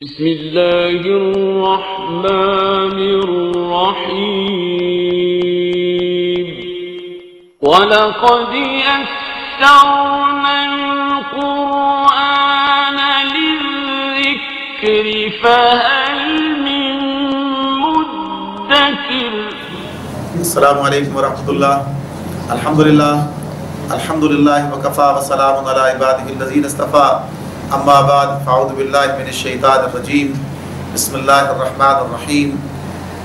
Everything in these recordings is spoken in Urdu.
بسم اللہ الرحمن الرحیم وَلَقَدْ يَسَّرْنَا الْقُرْآنَ لِلذِّكْرِ فَهَلْ مِن مُدَّكِرٍ۔ السلام علیکم ورحمۃ اللہ۔ الحمدللہ وکفا وسلام علی عبادہ الذین اصطفیٰ، اما بعد فاعوذ باللہ من الشیطان الرجیم، بسم اللہ الرحمن الرحیم۔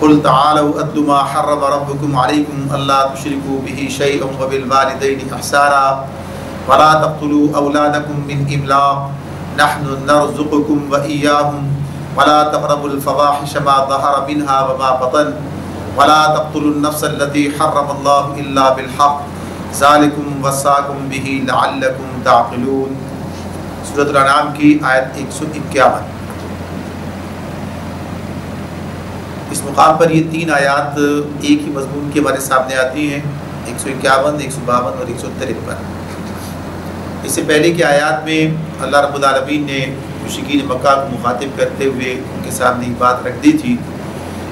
قل تعالوا اتل ما حرم ربکم علیکم الا تشرکوا بہ شیئا وبالوالدین احسانا ولا تقتلوا اولادکم من املاق نحن نرزقکم وإیاہم ولا تقربوا الفواحش ما ظہر منها وما بطن ولا تقتلوا النفس التي حرم الله الا بالحق ذالکم وصاکم بہ لعلکم تعقلون۔ سورۃ الانعام کی آیت 151۔ اس مقام پر یہ تین آیات ایک ہی مضمون کے ہمارے سامنے آتی ہیں، 151، 152 اور 153۔ اس سے پہلے کی آیات میں اللہ رب العالمین نے مشرکین مکہ کو مخاطب کرتے ہوئے ان کے سامنے یہ بات رکھ دی تھی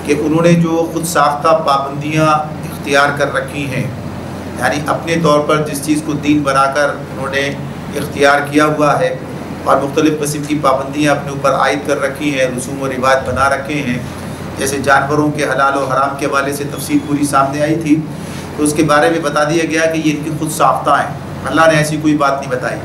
کہ انہوں نے جو خود ساختہ پابندیاں اختیار کر رکھی ہیں، یعنی اپنے طور پر جس چیز کو دین بنا کر انہوں نے اختیار کیا ہوا ہے اور مختلف قسم کی پابندیاں اپنے اوپر عائد کر رکھی ہیں، رسوم و روایت بنا رکھے ہیں، جیسے جانوروں کے حلال و حرام کے حوالے سے تفصیل پوری سامنے آئی تھی، تو اس کے بارے میں بتا دیا گیا کہ یہ ان کی خود ساختہ ہیں، اللہ نے ایسی کوئی بات نہیں بتائی۔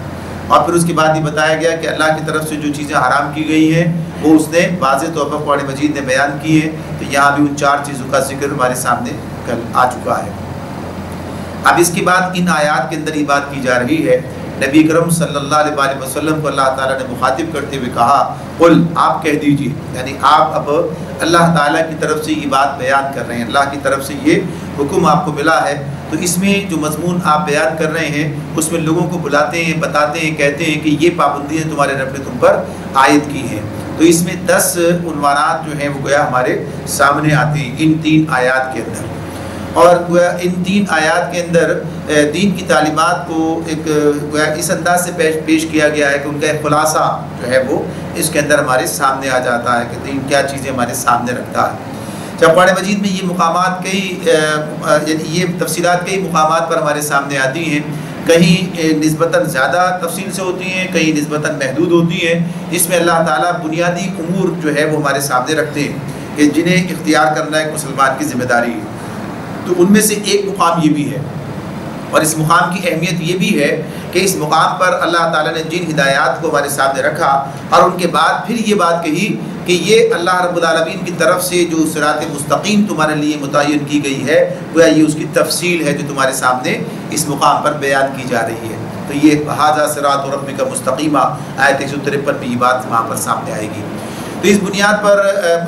اور پھر اس کے بعد یہ بتایا گیا کہ اللہ کی طرف سے جو چیزیں حرام کی گئی ہیں وہ اس نے واضح طور پر قرآن مجید نے بیان کی ہے، تو یہاں بھی ان چار چیزوں کا ذکر ہمارے سامنے کل آ چکا ہے۔ اب اس کے بعد ان آیات کے اندر یہ بات کی جا رہی ہے، نبی کرم صلی اللہ علیہ وسلم کو اللہ تعالیٰ نے مخاطب کرتے ہوئے کہا، قل، آپ کہہ دیجیے، یعنی آپ اب اللہ تعالیٰ کی طرف سے یہ بات بیان کر رہے ہیں، اللہ کی طرف سے یہ حکم آپ کو ملا ہے، تو اس میں جو مضمون آپ بیان کر رہے ہیں اس میں لوگوں کو بلاتے ہیں، بتاتے ہیں، کہتے ہیں کہ یہ پابندیاں تمہارے رب نے تم پر عائد کی ہیں۔ تو اس میں 10 عنوانات جو ہیں وہ گویا ہمارے سامنے آتے ہیں ان تین آیات کے اندر، اور گویا ان تین آیات کے اندر دین کی تعلیمات کو ایک گویا اس انداز سے پیش کیا گیا ہے کہ ان کا ایک خلاصہ جو ہے وہ اس کے اندر ہمارے سامنے آ جاتا ہے کہ دین کیا چیزیں ہمارے سامنے رکھتا ہے۔ جب قرآن مجید میں یہ مقامات یعنی یہ تفصیلات کئی مقامات پر ہمارے سامنے آتی ہیں، کہیں نسبتاً زیادہ تفصیل سے ہوتی ہیں، کہیں نسبتاً محدود ہوتی ہیں، جس میں اللہ تعالیٰ بنیادی امور جو ہے وہ ہمارے سامنے رکھتے ہیں کہ جنہیں اختیار کرنا ایک مسلمان کی ذمہ داری ہے۔ تو ان میں سے ایک مقام یہ بھی ہے، اور اس مقام کی اہمیت یہ بھی ہے کہ اس مقام پر اللہ تعالیٰ نے جن ہدایات کو ہمارے سامنے رکھا اور ان کے بعد پھر یہ بات کہی کہ یہ اللہ رب العالمین کی طرف سے جو صراط مستقیم تمہارے لیے متعین کی گئی ہے، گویا یہ اس کی تفصیل ہے جو تمہارے سامنے اس مقام پر بیان کی جا رہی ہے۔ تو یہ ھذا صراط ربک مستقیما، آیت 153 میں یہ بات وہاں پر سامنے آئے گی۔ تو اس بنیاد پر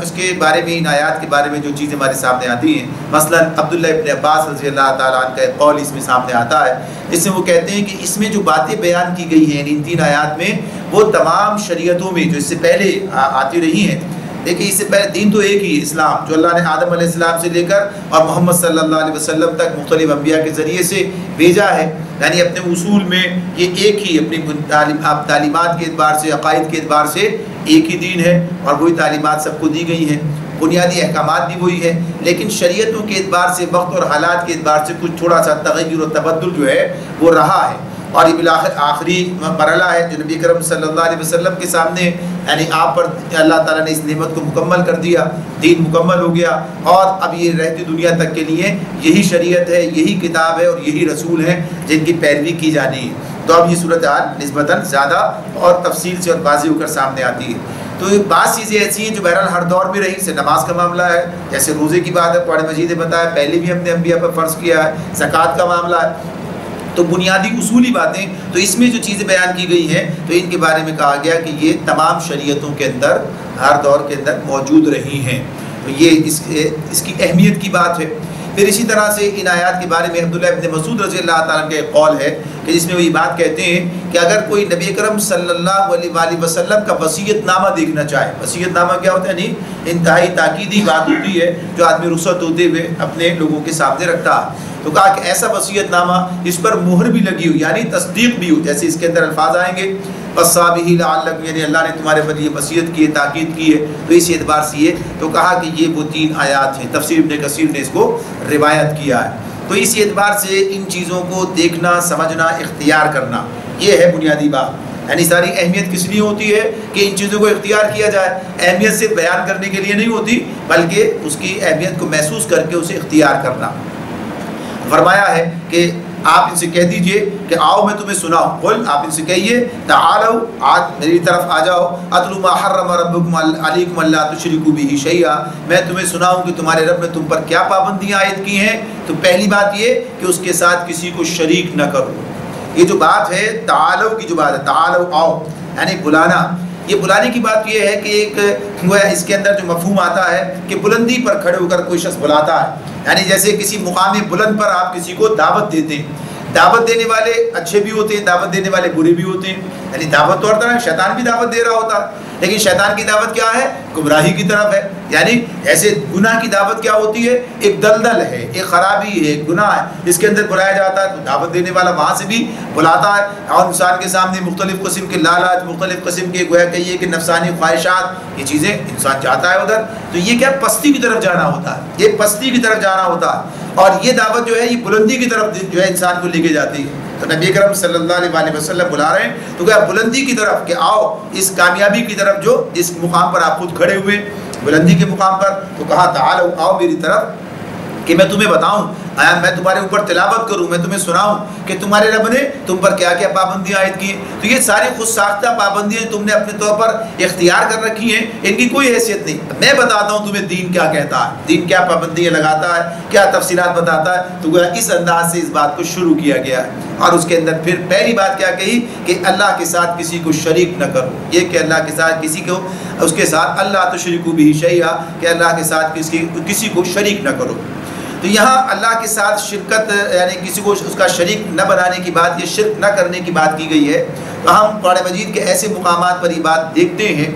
اس کے بارے میں، ان آیات کے بارے میں جو چیزیں ہمارے سامنے آتی ہیں، مثلا عبداللہ ابن عباس رضی اللہ تعالیٰ عنہ کا ایک قول اس میں سامنے آتا ہے، جس میں وہ کہتے ہیں کہ اس میں جو باتیں بیان کی گئی ہیں ان تین آیات میں، وہ تمام شریعتوں میں جو اس سے پہلے آتی رہی ہیں۔ دیکھیں، اس سے پہلے دین تو ایک ہی اسلام، جو اللہ نے آدم علیہ السلام سے لے کر اور محمد صلی اللہ علیہ وسلم تک مختلف انبیاء کے ذریعے سے بھیجا ہے، یعنی اپنے اصول میں یہ ایک ہی، اپنی تعلیمات کے اعتبار سے، عقائد کے اعتبار سے ایک ہی دین ہے، اور وہی تعلیمات سب کو دی گئی ہیں، بنیادی احکامات بھی وہی ہے، لیکن شریعتوں کے اعتبار سے، وقت اور حالات کے اعتبار سے کچھ تھوڑا سا تغیر و تبدل جو ہے وہ رہا ہے، اور یہ بالآخر آخری مرحلہ ہے جو نبی کرم صلی اللہ علیہ وسلم کے سامنے، یعنی آپ پر اللہ تعالیٰ نے اس نعمت کو مکمل کر دیا، دین مکمل ہو گیا، اور اب یہ رہتی دنیا تک کے لیے یہی شریعت ہے، یہی کتاب ہے اور یہی رسول ہیں جن کی پیروی کی جانی ہے۔ تو اب یہ صورتحال نسبتاً زیادہ اور تفصیل سے اور واضح ہو کر سامنے آتی ہے۔ تو بعض چیزیں ایسی ہیں جو بہرحال ہر دور میں رہی، جیسے نماز کا معاملہ ہے، جیسے روزے کی بات ہے، قرآن مجید نے بتایا، پہلے بھی ہم نے انبیاء پر فرض کیا ہے، زکوٰۃ کا معاملہ ہے، تو بنیادی اصولی باتیں، تو اس میں جو چیزیں بیان کی گئی ہیں تو ان کے بارے میں کہا گیا کہ یہ تمام شریعتوں کے اندر ہر دور کے اندر موجود رہی ہیں، تو یہ اس کی اہمیت کی بات ہے۔ پھر اسی طرح سے ان آیات کے بارے میں عبداللہ ابن مسعود رضی اللہ تعالیٰ کا ایک قول ہے کہ جس میں وہ یہ بات کہتے ہیں کہ اگر کوئی نبی کرم صلی اللہ علیہ وسلم کا وصیت نامہ دیکھنا چاہے، وصیت نامہ کیا ہوتا ہے؟ یعنی انتہائی تاکیدی بات ہوتی ہے جو آدمی رخصت ہوتے ہوئے اپنے لوگوں کے سامنے رکھتا ہے، تو کہا کہ ایسا وصیت نامہ جس پر مہر بھی لگی ہو، یعنی تصدیق بھی ہو، جیسے اس کے اندر الفاظ آئیں گے فَصَابِهِ لَعَلَّكُمْ، یعنی اللہ نے تمہارے پر یہ وصیت کی ہے، تاکید کی ہے، تو اس اعتبار سے یہ تو کہا کہ یہ وہ 3 آیات ہیں۔ تفسیر ابن کثیر نے اس کو روایت کیا ہے۔ تو اس اعتبار سے ان چیزوں کو دیکھنا، سمجھنا، اختیار کرنا، یہ ہے بنیادی بات۔ یعنی ساری اہمیت کس لیے ہوتی ہے کہ ان چیزوں کو اختیار کیا جائے۔ اہمیت صرف بیان کرنے کے لیے نہیں ہوتی، بلکہ اس کی اہمیت کو محسوس کر کے اسے اختیار کرنا۔ فرمایا ہے کہ آپ ان سے کہہ دیجئے کہ آؤ میں تمہیں سناؤں، قل، آپ ان سے کہیے، تعالوا، آج میری طرف آ جاؤ، اتلو ما حرم ربکم علیکم الا تشرکوا بہ شیئا، میں تمہیں سناؤں کہ تمہارے رب نے تم پر کیا پابندیاں عائد کی ہیں۔ تو پہلی بات یہ کہ اس کے ساتھ کسی کو شریک نہ کرو۔ یہ جو بات ہے تعالو کی جو بات ہے، تعالو آؤ، یعنی بلانا، یہ بلانے کی بات یہ ہے کہ ایک گویا اس کے اندر جو مفہوم آتا ہے کہ بلندی پر کھڑے ہو کر کوئی شخص بلاتا ہے، یعنی جیسے کسی مقام بلند پر آپ کسی کو دعوت دیتے ہیں۔ دعوت دینے والے اچھے بھی ہوتے ہیں، دعوت دینے والے برے بھی ہوتے ہیں، یعنی دعوت تو ہر طرح شیطان بھی دعوت دے رہا ہوتا ہے، لیکن شیطان کی دعوت کیا ہے؟ گمراہی کی طرف ہے۔ یعنی ایسے گناہ کی دعوت کیا ہوتی ہے؟ ایک دلدل ہے، ایک خرابی ہے، ایک گناہ ہے، اس کے اندر بلایا جاتا ہے، تو دعوت دینے والا وہاں سے بھی بلاتا ہے، اور انسان کے سامنے مختلف قسم کے لالچ، مختلف قسم کے گویا کہیے کہ نفسانی خواہشات، یہ چیزیں انسان چاہتا ہے ادھر، تو یہ کیا پستی کی طرف جانا ہوتا ہے، یہ پستی کی طرف جانا ہوتا ہے، اور یہ دعوت جو ہے یہ بلندی کی طرف جو ہے انسان کو لے کے جاتی ہے۔ تو نبی اکرم صلی اللہ علیہ وسلم بلا رہے ہیں تو کیا بلندی کی طرف، کہ آؤ اس کامیابی کی طرف جو جس مقام پر آپ خود کھڑے ہوئے، بلندی کے مقام پر، تو کہا تعالو، آؤ میری طرف کہ میں تمہیں بتاؤں، میں تمہارے اوپر تلاوت کروں، میں تمہیں سناؤں کہ تمہارے رب نے تم پر کیا کیا پابندیاں عائد کی ہیں۔ تو یہ ساری خود ساختہ پابندیاں تم نے اپنے طور پر اختیار کر رکھی ہیں، ان کی کوئی حیثیت نہیں۔ میں بتاتا ہوں تمہیں دین کیا کہتا ہے، دین کیا پابندیاں لگاتا ہے، کیا تفصیلات بتاتا ہے۔ تو اس انداز سے اس بات کو شروع کیا گیا ہے، اور اس کے اندر پھر پہلی بات کیا کہی کہ اللہ کے ساتھ کسی کو شریک نہ کرو، یہ کہ اللہ کے ساتھ کسی کو، اس کے ساتھ اللہ تشرکوا بہ شیئا، کہ اللہ کے ساتھ کسی کو شریک نہ کرو۔ تو یہاں اللہ کے ساتھ شرکت، یعنی کسی کو اس کا شریک نہ بنانے کی بات، یہ شرک نہ کرنے کی بات کی گئی ہے۔ تو ہم قرآن مجید کے ایسے مقامات پر یہ بات دیکھتے ہیں،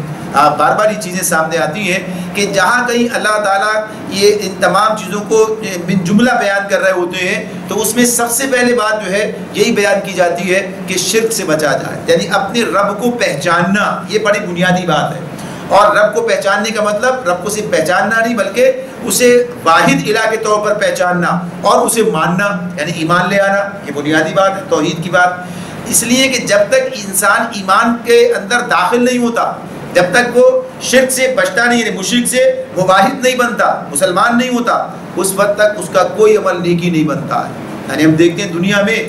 بار بار یہ چیزیں سامنے آتی ہیں کہ جہاں کہیں اللہ تعالیٰ یہ ان تمام چیزوں کو من جملہ بیان کر رہے ہوتے ہیں، تو اس میں سب سے پہلے بات جو ہے یہی بیان کی جاتی ہے کہ شرک سے بچا جائے، یعنی اپنے رب کو پہچاننا، یہ بڑی بنیادی بات ہے۔ اور رب کو پہچاننے کا مطلب رب کو صرف پہچاننا نہیں، بلکہ اسے واحد الہ کے طور پر پہچاننا اور اسے ماننا، یعنی ایمان لے آنا، یہ بنیادی بات ہے، توحید کی بات۔ اس لیے کہ جب تک انسان ایمان کے اندر داخل نہیں ہوتا، جب تک وہ شرک سے بچتا نہیں، یعنی مشرک سے موحد نہیں بنتا، مسلمان نہیں ہوتا، اس وقت تک اس کا کوئی عمل نیکی نہیں بنتا ہے۔ یعنی ہم دیکھتے ہیں دنیا میں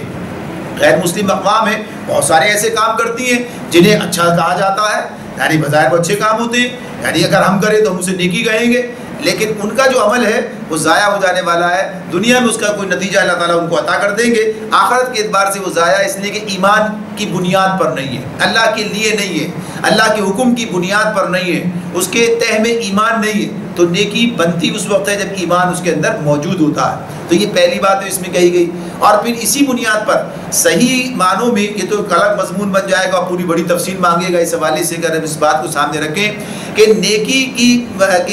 غیر مسلم اقوام ہیں، بہت سارے ایسے کام کرتی ہیں جنہیں اچھا کہا جاتا ہے، یعنی بظاہر وہ اچھے کام ہوتے ہیں، یعنی اگر ہم کریں تو ہم اسے نیکی کہیں گے، لیکن ان کا جو عمل ہے وہ ضائع ہو جانے والا ہے، دنیا میں اس کا کوئی نتیجہ اللہ تعالیٰ ان کو عطا کر دیں گے، آخرت کے اعتبار سے وہ ضائع، اس لیے کہ ایمان کی بنیاد پر نہیں ہے، اللہ کے لیے نہیں ہے، اللہ کے حکم کی بنیاد پر نہیں ہے، اس کے تہ میں ایمان نہیں ہے۔ تو نیکی بنتی اس وقت ہے جب ایمان اس کے اندر موجود ہوتا ہے۔ تو یہ پہلی بات ہے اس میں کہی گئی، اور پھر اسی بنیاد پر صحیح معنوں میں یہ تو الگ مضمون بن جائے گا، پوری بڑی تفصیل مانگے گا اس حوالے سے، اگر ہم اس بات کو سامنے رکھیں کہ نیکی کی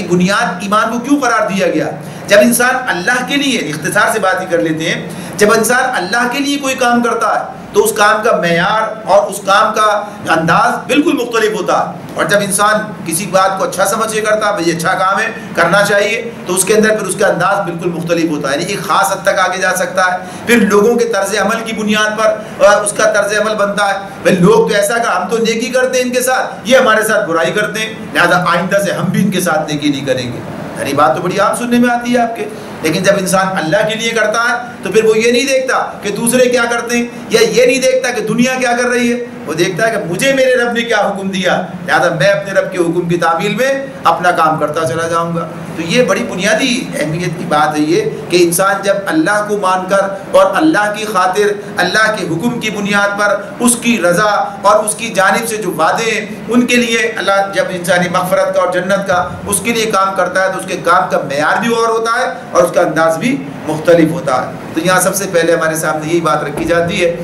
بنیاد ایمان کو کیوں قرار دیا گیا۔ جب انسان اللہ کے لیے، اختصار سے بات ہی کر لیتے ہیں، جب انسان اللہ کے لیے کوئی کام کرتا ہے تو اس کام کا معیار اور اس کام کا انداز بالکل مختلف ہوتا ہے، اور جب انسان کسی بات کو اچھا سمجھ کے کرتا ہے، بھئی یہ اچھا کام ہے کرنا چاہیے، تو اس کے اندر پھر اس کا انداز بالکل مختلف ہوتا ہے، یعنی ایک خاص حد تک آگے جا سکتا ہے۔ پھر لوگوں کے طرز عمل کی بنیاد پر اس کا طرز عمل بنتا ہے، بھئی لوگ تو ایسا کہ ہم تو نیکی کرتے ہیں ان کے ساتھ، یہ ہمارے ساتھ برائی کرتے ہیں، لہذا آئندہ سے ہم بھی ان کے ساتھ نیکی نہیں کریں گے۔ یعنی بات تو بڑی عام سننے میں آتی ہے آپ کے، لیکن جب انسان اللہ کے لیے کرتا ہے تو پھر وہ یہ نہیں دیکھتا کہ دوسرے کیا کرتے ہیں، یا یہ نہیں دیکھتا کہ دنیا کیا کر رہی ہے، وہ دیکھتا ہے کہ مجھے میرے رب نے کیا حکم دیا، لہذا میں اپنے رب کے حکم کی تعمیل میں اپنا کام کرتا چلا جاؤں گا۔ تو یہ بڑی بنیادی اہمیت کی بات ہے یہ کہ انسان جب اللہ کو مان کر اور اللہ کی خاطر، اللہ کے حکم کی بنیاد پر اس کی رضا اور اس کی جانب سے جو وعدے ہیں ان کے لیے اللہ جب انسانی مغفرت کا اور جنت کا اس کے لیے کام کرتا ہے، تو اس کے کام کا معیار بھی اور ہوتا ہے اور اس کا انداز بھی مختلف ہوتا ہے۔ تو یہاں سب سے پہلے ہمارے سامنے یہی بات رکھی جاتی ہے،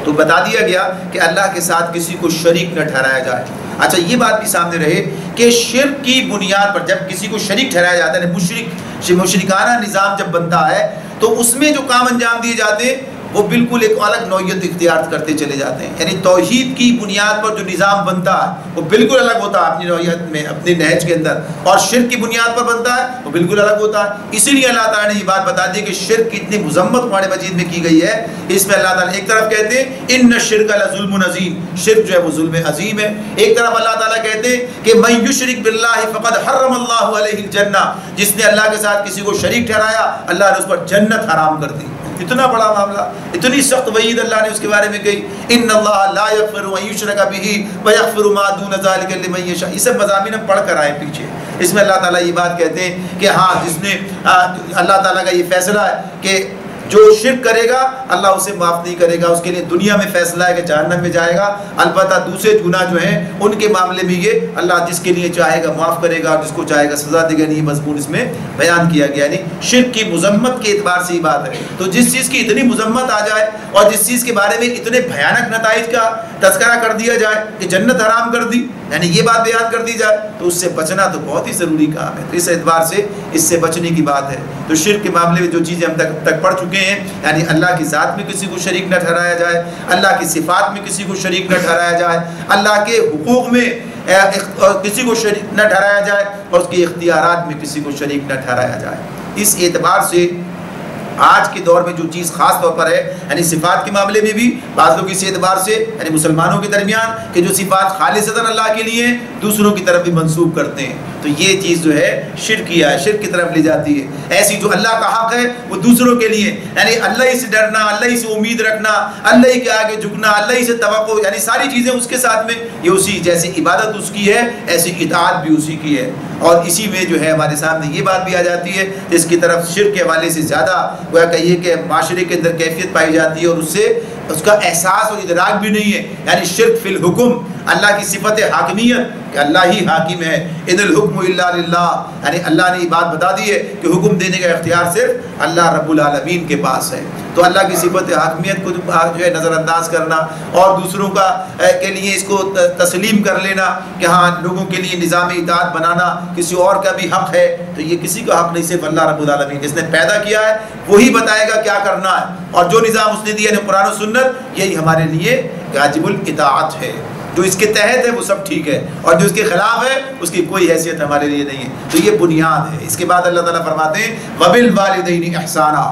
تو بتا دیا گیا کہ اللہ کے ساتھ کسی کو شریک نہ ٹھہرایا جائے۔ اچھا یہ بات بھی سامنے رہے کہ شرک کی بنیاد پر جب کسی کو شریک ٹھہرایا جاتا ہے، مشرکانہ نظام جب بنتا ہے تو اس میں جو کام انجام دیے جاتے ہیں وہ بالکل ایک الگ نوعیت اختیار کرتے چلے جاتے ہیں. یعنی توحید کی بنیاد پر جو نظام بنتا ہے وہ بالکل الگ ہوتا ہے اپنی نوعیت میں, اپنے نہج کے اندر, اور شرک کی بنیاد پر بنتا ہے وہ بالکل الگ ہوتا ہے. اسی لیے اللہ تعالیٰ نے یہ بات بتا دی کہ شرک کی اتنی مذمت قرآن مجید میں کی گئی ہے. اس میں اللہ تعالیٰ ایک طرف کہتے ہیں ان الشرک لظلم عظیم, شرک جو ہے وہ ظلم عظیم ہے. ایک طرف اللہ تعالیٰ کہتے ہیں کہ من یشرک باللہ فقد حرم اللہ علیہ الجنہ, جس نے اللہ کے ساتھ کسی کو شریک ٹھہرایا اللہ نے اس پر جنت حرام کر دی. اتنا بڑا معاملہ, اتنی سخت وعید اللہ نے اس کے بارے میں کہی. ان اللہ لا یغفر ان یشرک بہ ویغفر ما دون ذلک لمن یشاء. یہ سب مضامین ہم پڑھ کر آئے پیچھے. اس میں اللہ تعالیٰ یہ بات کہتے ہیں کہ ہاں جس نے اللہ تعالیٰ کا یہ فیصلہ ہے کہ جو شرک کرے گا اللہ اسے معاف نہیں کرے گا, اس کے لیے دنیا میں فیصلہ ہے کہ جہنم میں جائے گا. البتہ دوسرے گناہ جو ہیں ان کے معاملے میں یہ اللہ جس کے لیے چاہے گا معاف کرے گا اور جس کو چاہے گا سزا دے گا. نہیں, مضمون اس میں بیان کیا گیا. یعنی شرک کی مذمت کے اعتبار سے یہ بات ہے. تو جس چیز کی اتنی مذمت آ جائے اور جس چیز کے بارے میں اتنے بھیانک نتائج کا تذکرہ کر دیا جائے کہ جنت حرام کر دی, یعنی یہ بات بیان کر دی جائے, تو اس سے بچنا تو بہت ہی ضروری کام ہے. تو اس اعتبار سے اس سے بچنے کی بات ہے. تو شرک کے معاملے میں جو چیزیں ہم تک پڑھ چکے ہیں, یعنی اللہ کی ذات میں کسی کو شریک نہ ٹھہرایا جائے, اللہ کی صفات میں کسی کو شریک نہ ٹھہرایا جائے, اللہ کے حقوق میں کسی کو شریک نہ ٹھہرایا جائے, اور اس کے اختیارات میں کسی کو شریک نہ ٹھہرایا جائے. اس اعتبار سے آج کے دور میں جو چیز خاص طور پر ہے, یعنی صفات کے معاملے میں بھی بعض لوگ اس اعتبار سے, یعنی مسلمانوں کے درمیان, کہ جو صفات خالصتاً اللہ کے لیے ہیں دوسروں کی طرف بھی منسوب کرتے ہیں. تو یہ چیز جو ہے شرکیہ ہے, شرک کی طرف لے جاتی ہے. ایسی جو اللہ کا حق ہے وہ دوسروں کے لیے, یعنی اللہ ہی سے ڈرنا, اللہ ہی سے امید رکھنا, اللہ ہی کے آگے جھکنا, اللہ ہی سے توقع, یعنی ساری چیزیں اس کے ساتھ میں یہ اسی, جیسے عبادت اس کی ہے ایسی اطاعت بھی اسی کی ہے. اور اسی میں جو ہے ہمارے سامنے یہ بات بھی آ جاتی ہے جس کی طرف شرک کے حوالے سے زیادہ گویا کہیے کہ معاشرے کے اندر کیفیت پائی جاتی ہے, اور اس سے اس کا احساس اور ادراک بھی نہیں ہے. یعنی شرک فی الحکم, اللہ کی صفت حاکمیت کہ اللہ ہی حاکم ہے. ان الحکم الا للہ, یعنی اللہ نے یہ بات بتا دی ہے کہ حکم دینے کا اختیار صرف اللہ رب العالمین کے پاس ہے. تو اللہ کی صفت حاکمیت کو جو ہے نظر انداز کرنا اور دوسروں کا کے لیے اس کو تسلیم کر لینا کہ ہاں لوگوں کے لیے نظام اطاعت بنانا کسی اور کا بھی حق ہے, تو یہ کسی کا حق نہیں, صرف اللہ رب العالمین جس نے پیدا کیا ہے وہی بتائے گا کیا کرنا ہے. اور جو نظام اس نے دیا ہے قرآن و سنت, یہی ہمارے لیے واجب الاطاعت ہے. جو اس کے تحت ہے وہ سب ٹھیک ہے, اور جو اس کے خلاف ہے اس کی کوئی حیثیت ہمارے لیے نہیں ہے. تو یہ بنیاد ہے. اس کے بعد اللہ تعالیٰ فرماتے ہیں وبالوالدین احسانا.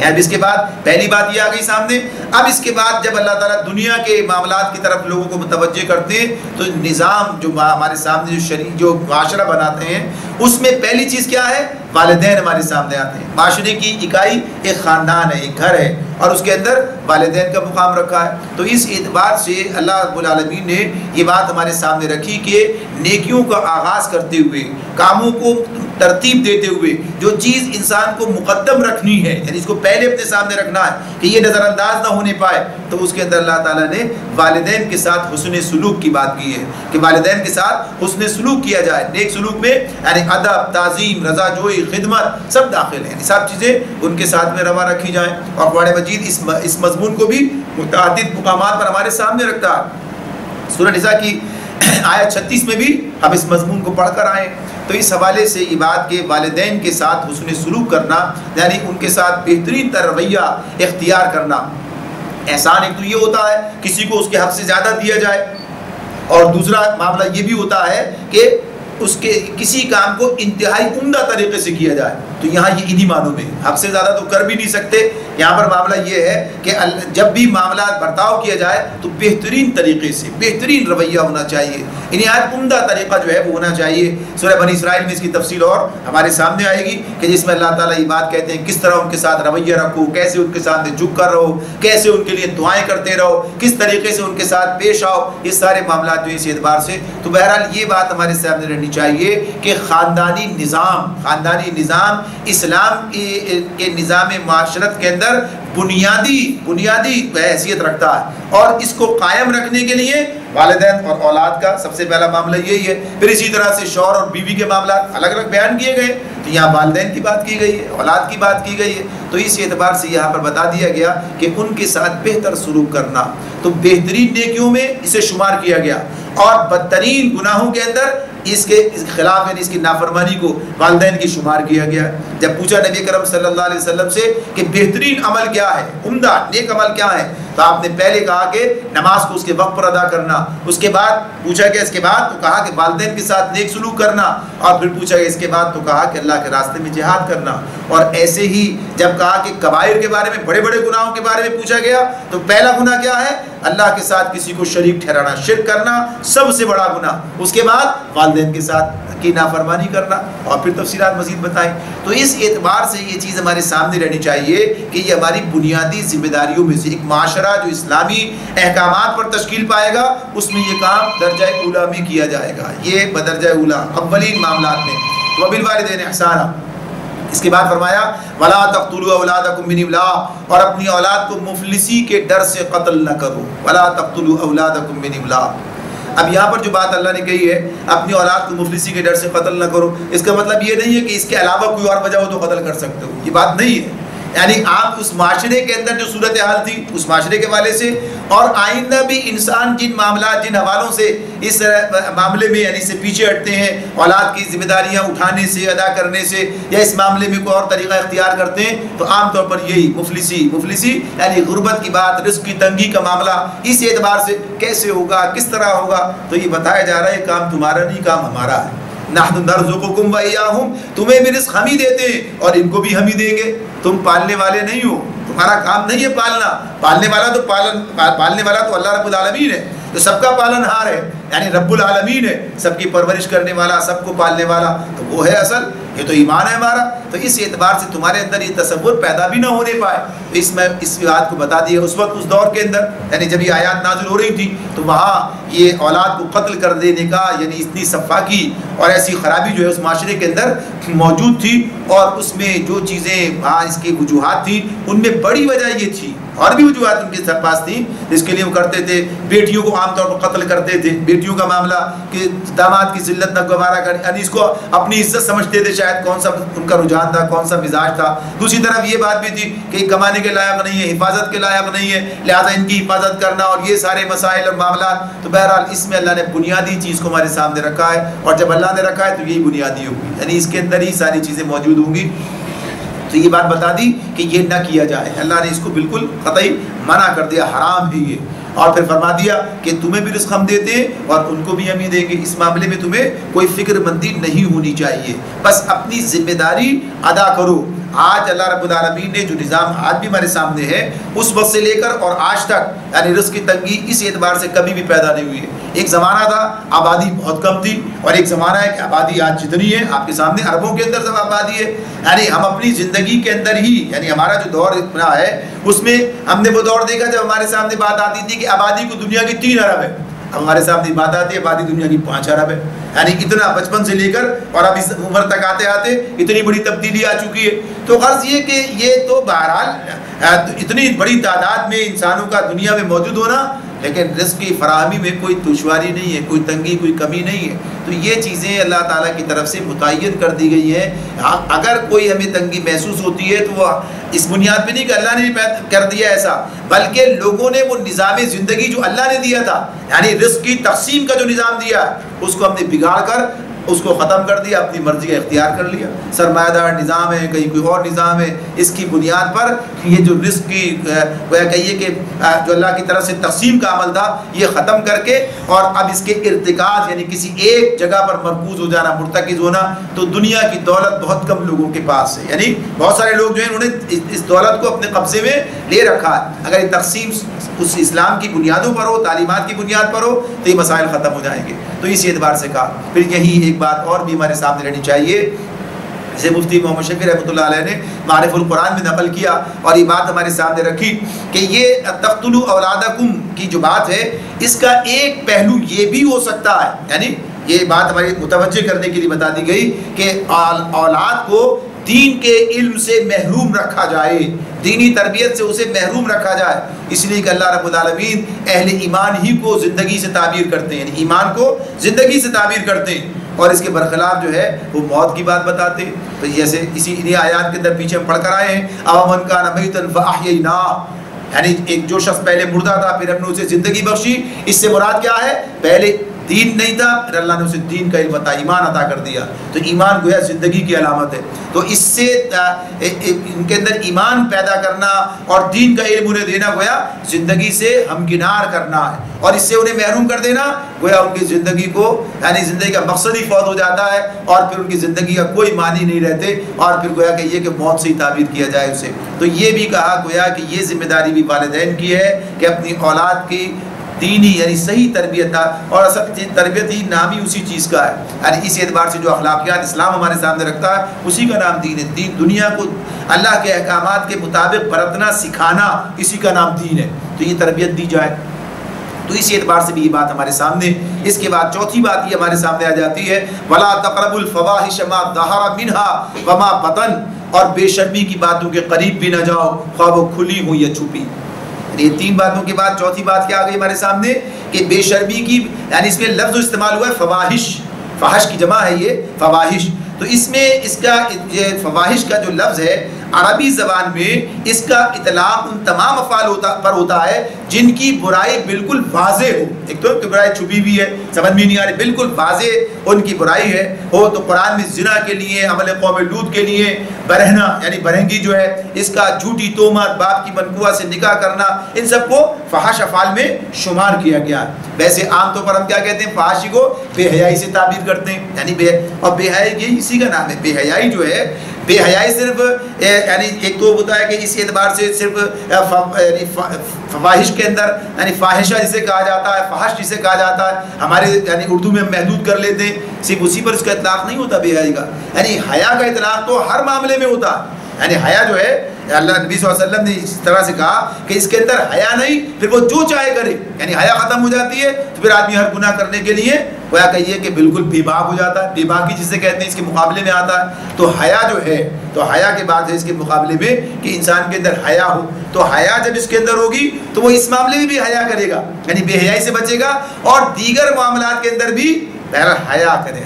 اب اس کے بعد پہلی بات یہ آ گئی سامنے. اب اس کے بعد جب اللہ تعالیٰ دنیا کے معاملات کی طرف لوگوں کو متوجہ کرتے ہیں تو نظام جو ہمارے سامنے جو معاشرہ بناتے ہیں اس میں پہلی چیز کیا ہے, والدین ہمارے سامنے آتے ہیں. معاشرے کی اکائی ایک خاندان ہے, ایک گھر ہے, اور اس کے اندر والدین کا مقام رکھا ہے. تو اس اعتبار سے اللہ رب العالمین نے یہ بات ہمارے سامنے رکھی کہ نیکیوں کا آغاز کرتے ہوئے, کاموں کو ترتیب دیتے ہوئے جو چیز انسان کو مقدم رکھنی ہے, یعنی اس کو پہلے اپنے سامنے رکھنا ہے کہ یہ نظر انداز نہ ہونے پائے, تو اس کے اندر اللہ تعالیٰ نے والدین کے ساتھ حسن سلوک کی بات کی ہے کہ والدین کے ساتھ حسن سلوک کیا جائے. نیک سلوک میں یعنی ادب, تعظیم, رضا جوئی, خدمت سب داخل ہیں. سب چیزیں ان کے ساتھ میں روا رکھی جائیں. اور قرآن مجید اس مضمون کو بھی متعدد مقامات پر ہمارے سامنے رکھتا ہے. سورہ نساء کی آیت 36 میں بھی ہم اس مضمون کو پڑھ کر آئے. تو اس حوالے سے یہ بات کہ والدین کے ساتھ حسن سلوک کرنا, یعنی ان کے ساتھ بہترین رویہ اختیار کرنا. احسان ایک تو یہ ہوتا ہے کسی کو اس کے حق سے زیادہ دیا جائے, اور دوسرا معاملہ یہ بھی ہوتا ہے کہ اس کے کسی کام کو انتہائی عمدہ طریقے سے کیا جائے. تو یہاں یہ انہی معنوں میں, حق سے زیادہ تو کر بھی نہیں سکتے. یہاں پر معاملہ یہ ہے کہ جب بھی معاملات برتاؤ کیا جائے تو بہترین طریقے سے بہترین رویہ ہونا چاہیے, نہایت عمدہ طریقہ جو ہے وہ ہونا چاہیے. سورہ بنی اسرائیل میں اس کی تفصیل اور ہمارے سامنے آئے گی کہ جس میں اللہ تعالیٰ یہ بات کہتے ہیں کس طرح ان کے ساتھ رویہ رکھو, کیسے ان کے ساتھ جھک کر رہو, کیسے ان کے لیے دعائیں کرتے رہو, کس طریقے سے ان کے ساتھ پیش آؤ. یہ سارے معاملات جو اس اعتبار سے, تو بہرحال یہ بات ہمارے سامنے رہنی چاہیے کہ خاندانی نظام اسلام کے نظام معاشرت کے اندر بنیادی حیثیت رکھتا ہے, اور اس کو قائم رکھنے کے لیے والدین اور اولاد کا سب سے پہلا معاملہ یہی ہے. پھر اسی طرح سے شوہر اور بیوی کے معاملات الگ الگ بیان کیے گئے, تو یہاں والدین کی بات کی گئی ہے, اولاد کی بات کی گئی ہے. تو اس اعتبار سے یہاں پر بتا دیا گیا کہ ان کے ساتھ بہتر سلوک کرنا, تو بہترین نیکیوں میں اسے شمار کیا گیا. اور بدترین گناہوں کے اندر اس کے خلاف یعنی اس کی نافرمانی کو والدین کی شمار کیا گیا ہے۔ جب پوچھا نبی کرم صلی اللہ علیہ وسلم سے کہ بہترین عمل کیا ہے، عمدہ نیک عمل کیا ہے، تو آپ نے پہلے کہا کہ نماز کو اس کے وقت پر ادا کرنا، اس کے بعد پوچھا کہ اس کے بعد تو کہا کہ والدین کے ساتھ نیک سلوک کرنا، اور پھر پوچھا کہ اس کے بعد تو کہا کہ اللہ کے راستے میں جہاد کرنا۔ اور ایسے ہی جب کہا کہ کبائر کے بارے میں، بڑے بڑے گناہوں کے بارے میں پوچھا گیا تو پہلا گناہ کیا ہے؟ اللہ کے ساتھ کسی کو شریک ٹھہرانا، شرک کرنا سب سے بڑا گناہ، اس کے بعد والدین کے ساتھ کی نافرمانی کرنا، اور پھر تفصیلات مزید بتائیں۔ تو اس اعتبار سے یہ چیز ہمارے سامنے رہنی چاہیے کہ یہ ہماری بنیادی ذمہ داریوں میں سے ایک معاشرہ جو اسلامی احکامات پر تشکیل پائے گا اس میں یہ کام درجہ اولیٰ میں کیا جائے گا، یہ بدرجہ اولیٰ اولین معاملات میں۔ وبالوالدین احسانا، اس کے بعد فرمایا وَلَا تَقْتُلُوا أَوْلَادَكُمْ مِنْ إِمْلَاقٍ، اور اپنی اولاد کو مفلسی کے ڈر سے قتل نہ کرو۔ وَلَا تَقْتُلُوا أَوْلَادَكُمْ مِنْ إِمْلَاقٍ۔ اب یہاں پر جو بات اللہ نے کہی ہے اپنی اولاد کو مفلسی کے ڈر سے قتل نہ کرو، اس کا مطلب یہ نہیں ہے کہ اس کے علاوہ کوئی اور وجہ ہو تو قتل کر سکتے ہو، یہ بات نہیں ہے۔ یعنی آپ اس معاشرے کے اندر جو صورتحال تھی اس معاشرے کے حوالے سے، اور آئندہ بھی انسان جن معاملات، جن حوالوں سے اس معاملے میں یعنی سے پیچھے ہٹتے ہیں، اولاد کی ذمہ داریاں اٹھانے سے، ادا کرنے سے، یا اس معاملے میں کوئی اور طریقہ اختیار کرتے ہیں، تو عام طور پر یہی مفلسی یعنی غربت کی بات، رزق کی تنگی کا معاملہ، اس اعتبار سے کیسے ہوگا، کس طرح ہوگا، تو یہ بتایا جا رہا ہے کام تمہارا نہیں، کام ہمارا ہے۔ نحن نرزقکم وإیاہم، تمہیں بھی رزق ہم ہی دیتے ہیں اور ان کو بھی ہم ہی دیں گے، تم پالنے والے نہیں ہو، تمہارا کام نہیں ہے پالنا، پالنے والا تو اللہ رب العالمین ہے، جو سب کا پالن ہار ہے، یعنی رب العالمین ہے، سب کی پرورش کرنے والا، سب کو پالنے والا، تو وہ ہے اصل، یہ تو ایمان ہے ہمارا۔ تو اس اعتبار سے تمہارے اندر یہ تصور پیدا بھی نہ ہونے پائے، تو اس میں اس بات کو بتا دیا اس وقت، اس دور کے اندر یعنی جب یہ آیات نازل ہو رہی تھی تو وہاں یہ اولاد کو قتل کر دینے کا یعنی اتنی سفاکی اور ایسی خرابی جو ہے اس معاشرے کے اندر موجود تھی، اور اس میں جو چیزیں اس کی وجوہات تھیں ان میں بڑی وجہ یہ تھی، اور بھی وجوہات ان کے پاس تھیں جس کے لیے وہ کرتے تھے، بیٹیوں کو عام طور پر قتل کرتے تھے، بیٹیوں کا معاملہ کہ داماد کی ذلت نہ گوارا کر، یعنی اس کو اپنی عزت سمجھتے تھے، شاید کون سا ان کا رجحان تھا، کون سا مزاج تھا۔ دوسری طرف یہ بات بھی تھی کہ کمانے کے لائق نہیں ہے، حفاظت کے لائق نہیں ہے، لہٰذا ان کی حفاظت کرنا، اور یہ سارے مسائل اور معاملات۔ تو بہرحال اس میں اللہ نے بنیادی چیز کو ہمارے سامنے رکھا ہے، اور جب اللہ نے رکھا ہے تو یہی بنیادی ہوگی، یعنی اس کے اندر ہی ساری چیزیں موجود ہوں گی۔ تو یہ بات بتا دی کہ یہ نہ کیا جائے، اللہ نے اس کو بالکل قطعی منع کر دیا، حرام ہے یہ، اور پھر فرما دیا کہ تمہیں بھی رزق ہم دیتے ہیں اور ان کو بھی ہم ہی دیں گے، اس معاملے میں تمہیں کوئی فکر مندی نہیں ہونی چاہیے، بس اپنی ذمہ داری ادا کرو۔ آج اللہ رب العالمین نے جو نظام آج بھی ہمارے سامنے ہے اس وقت سے لے کر اور آج تک یعنی رزق کی تنگی اس اعتبار سے کبھی بھی پیدا نہیں ہوئی ہے۔ ایک زمانہ تھا آبادی بہت کم تھی، اور ایک زمانہ ہے کہ آبادی آج جتنی ہے آپ کے سامنے اربوں کے اندر سب آبادی ہے، یعنی ہم اپنی زندگی کے اندر ہی یعنی ہمارا جو دور اتنا ہے اس میں ہم نے وہ دور دیکھا جب ہمارے سامنے بات آتی تھی کہ آبادی کو دنیا کی 3 ارب ہے، اب ہمارے سامنے بات آتی ہے آبادی دنیا کی 5 ارب ہے، یعنی اتنا بچپن سے لے کر اور اب اس عمر تک آتے آتے اتنی بڑی تبدیلی آ چکی ہے۔ تو غرض یہ کہ یہ تو بہرحال اتنی بڑی تعداد میں انسانوں کا دنیا میں موجود ہونا، لیکن رزق کی فراہمی میں کوئی دشواری نہیں ہے، کوئی تنگی، کوئی کمی نہیں ہے، تو یہ چیزیں اللہ تعالیٰ کی طرف سے متعین کر دی گئی ہیں۔ اگر کوئی ہمیں تنگی محسوس ہوتی ہے تو وہ اس بنیاد پہ نہیں کہ اللہ نے کر دیا ایسا، بلکہ لوگوں نے وہ نظام زندگی جو اللہ نے دیا تھا یعنی رزق کی تقسیم کا جو نظام دیا اس کو ہم نے بگاڑ کر اس کو ختم کر دیا، اپنی مرضی کا اختیار کر لیا، سرمایہ دار نظام ہے، کہیں کوئی اور نظام ہے، اس کی بنیاد پر یہ جو رزق کی کہیے کہ جو اللہ کی طرف سے تقسیم کا عمل تھا یہ ختم کر کے اور اب اس کے ارتکاز یعنی کسی ایک جگہ پر مرکوز ہو جانا، مرتکز ہونا، تو دنیا کی دولت بہت کم لوگوں کے پاس ہے، یعنی بہت سارے لوگ جو ہیں انہوں نے اس دولت کو اپنے قبضے میں لے رکھا ہے۔ اگر یہ تقسیم اس اسلام کی بنیادوں پر ہو، تعلیمات کی بنیاد پر ہو تو یہ مسائل ختم ہو جائیں گے۔ تو اس اعتبار سے کہا پھر یہی ایک بات اور بھی ہمارے سامنے رہنی چاہیے، جسے مفتی محمد شفیع رحمۃ اللہ علیہ نے معارف القرآن میں نقل کیا اور یہ بات ہمارے سامنے رکھی کہ یہ تقتلوا اولادکم کی جو بات ہے اس کا ایک پہلو یہ بھی ہو سکتا ہے، یعنی یہ بات ہماری متوجہ کرنے کے لیے بتا دی گئی کہ اولاد کو دین کے علم سے محروم رکھا جائے، دینی تربیت سے اسے محروم رکھا جائے، اس لیے کہ اللہ رب العالمین اہل ایمان ہی کو زندگی سے تعبیر کرتے ہیں، یعنی ایمان کو زندگی سے تعبیر کرتے ہیں، اور اس کے برخلاف جو ہے وہ موت کی بات بتاتے ہیں۔ تو جیسے اسی انہیں آیات کے اندر پیچھے ہم پڑھ کر آئے ہیں، أَوَمَنْ كَانَ مَيْتًا فَأَحْيَيْنَاهُ، یعنی ایک جو شخص پہلے مردہ تھا پھر ہم نے اسے زندگی بخشی، اس سے مراد کیا ہے؟ پہلے دین نہیں تھا، پھر اللہ نے اسے دین کا علم عطا، ایمان عطا کر دیا. تو ایمان گویا زندگی کی علامت ہے. تو اس سے ان کے اندر ایمان پیدا کرنا اور دین کا علم انہیں دینا گویا زندگی سے ہمکنار کرنا ہے، اور اس سے انہیں محروم کر دینا گویا ان کی زندگی کو یعنی زندگی کا مقصد ہی فوت ہو جاتا ہے، اور پھر ان کی زندگی کا کوئی معنی نہیں رہتے، اور پھر گویا کہ یہ کہ موت سے ہی تعبیر کیا جائے اسے. تو یہ بھی کہا گویا کہ یہ ذمہ داری بھی والدین کی ہے کہ اپنی اولاد کی دینی یعنی صحیح تربیت، اور اصل تربیت ہی نام ہی اسی چیز کا ہے. یعنی اس اعتبار سے جو اخلاقیات اسلام ہمارے سامنے رکھتا ہے اسی کا نام دین ہے. دین دنیا کو اللہ کے احکامات کے مطابق برتنا سکھانا، اسی کا نام دین ہے. تو یہ تربیت دی جائے، تو اس اعتبار سے بھی یہ بات ہمارے سامنے. اس کے بعد چوتھی بات یہ ہمارے سامنے آ جاتی ہے وَلَا تَقْرَبُوا الْفَوَاحِشَ مَا ظَهَرَ مِنْهَا وَمَا بَطَنَ، اور بے شرمی کی باتوں کے قریب بھی نہ جاؤ، خواہ وہ کھلی ہوں یا چھپی. یہ تین باتوں کے بعد چوتھی بات کیا آ گئی ہمارے سامنے کہ بے شرمی کی، یعنی اس میں لفظ استعمال ہوا ہے فواحش، فحش کی جمع ہے یہ فواحش. تو اس میں اس کا یہ فواحش کا جو لفظ ہے عربی زبان میں اس کا اطلاق ان تمام افعال پر ہوتا ہے جن کی برائی بالکل واضح ہو. ایک تو برائی چھپی ہوئی ہے، سمجھ میں نہیں آ رہی، بالکل واضح ان کی برائی ہے ہو. تو قرآن میں زنا کے لیے، عمل قوم لوط کے لیے برہنا یعنی برہنگی جو ہے، اس کا جھوٹی تہمت، باپ کی منقوہ سے نکاح کرنا، ان سب کو فحش افعال میں شمار کیا گیا. ویسے عام طور پر ہم کیا کہتے ہیں، فحاشی کو بے حیائی سے تعبیر کرتے ہیں، یعنی اور بے حیائی یہ اسی کا نام ہے. بے حیائی جو ہے، بے حیائی صرف یعنی ایک تو ہوتا ہے کہ اس اعتبار سے صرف فواحش کے اندر یعنی فاحشہ جسے کہا جاتا ہے، فحش جسے کہا جاتا ہے، ہمارے یعنی اردو میں محدود کر لیتے ہیں، صرف اسی پر اس کا اطلاق نہیں ہوتا بے حیائی کا. یعنی حیا کا اطلاق تو ہر معاملے میں ہوتا ہے. یعنی حیا جو ہے، اللہ نبی صلی اللہ علیہ وسلم نے اس طرح سے کہا کہ اس کے اندر حیا نہیں، پھر وہ جو چاہے کرے. یعنی حیا ختم ہو جاتی ہے تو پھر آدمی ہر گناہ کرنے کے لیے گویا کہیے کہ بالکل بے باک ہو جاتا ہے. بے باکی جسے کہتے ہیں اس کے مقابلے میں آتا ہے. تو حیا جو ہے، تو حیا کے بعد ہے اس کے مقابلے میں کہ انسان کے اندر حیا ہو. تو حیا جب اس کے اندر ہوگی تو وہ اس معاملے میں بھی حیا کرے گا، یعنی بے حیائی سے بچے گا، اور دیگر معاملات کے اندر بھی بہرحال حیا کرے.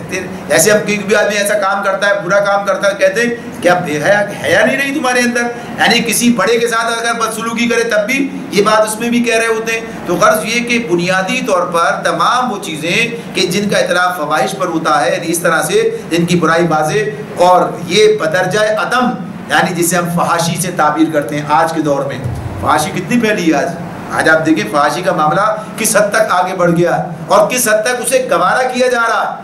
جیسے ہم کوئی بھی آدمی ایسا کام کرتا ہے، برا کام کرتا ہے، کہتے ہیں کہ اب بے حیا نہیں رہی تمہارے اندر. یعنی کسی بڑے کے ساتھ اگر بدسلوکی کرے تب بھی یہ بات اس میں بھی کہہ رہے ہوتے ہیں. تو غرض یہ کہ بنیادی طور پر تمام وہ چیزیں کہ جن کا اطلاق فواحش پر ہوتا ہے، اس طرح سے جن کی برائی واضح، اور یہ بدرجہ عدم یعنی جسے ہم فحاشی سے تعبیر کرتے ہیں. آج کے دور میں فحاشی کتنی پھیلی ہے. آج آپ دیکھیں فحاشی کا معاملہ کس حد تک آگے بڑھ گیا ہے اور کس حد تک اسے گوارا کیا جا رہا ہے.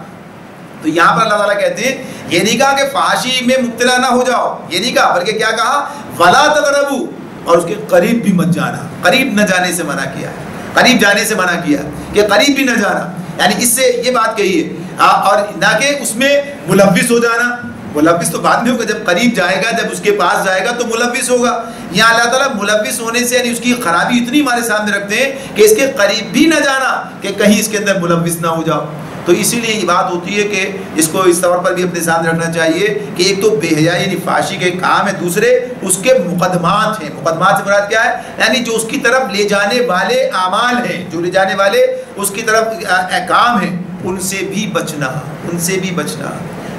تو یہاں پر اللہ تعالیٰ کہتے ہیں، یہ نہیں کہا کہ فحاشی میں مبتلا نہ ہو جاؤ، یہ نہیں کہا، بلکہ کیا کہا وَلَا تَقْرَبُوا، اور اس کے قریب بھی مت جانا. قریب نہ جانے سے منع کیا ہے، قریب جانے سے منع کیا کہ قریب بھی نہ جانا. یعنی اس سے یہ بات کہی ہے، اور نہ کہ اس میں ملوث ہو جانا. ملوث تو بعد میں ہوگا، جب قریب جائے گا، جب اس کے پاس جائے گا تو ملوث ہوگا. یہاں اللہ تعالیٰ ملوث ہونے سے یعنی اس کی خرابی اتنی ہمارے سامنے رکھتے ہیں کہ اس کے قریب بھی نہ جانا کہ کہیں اس کے اندر ملوث نہ ہو جاؤ. تو اسی لیے یہ بات ہوتی ہے کہ اس کو اس طور پر بھی اپنے سامنے رکھنا چاہیے کہ ایک تو بے حیائی یعنی فحاشی کے کام ہے، دوسرے اس کے مقدمات ہیں. مقدمات سے مراد کیا ہے، یعنی جو اس کی طرف لے جانے والے اعمال ہیں، جو لے جانے والے اس کی طرف احکام ہیں، ان سے بھی بچنا، ان سے بھی بچنا.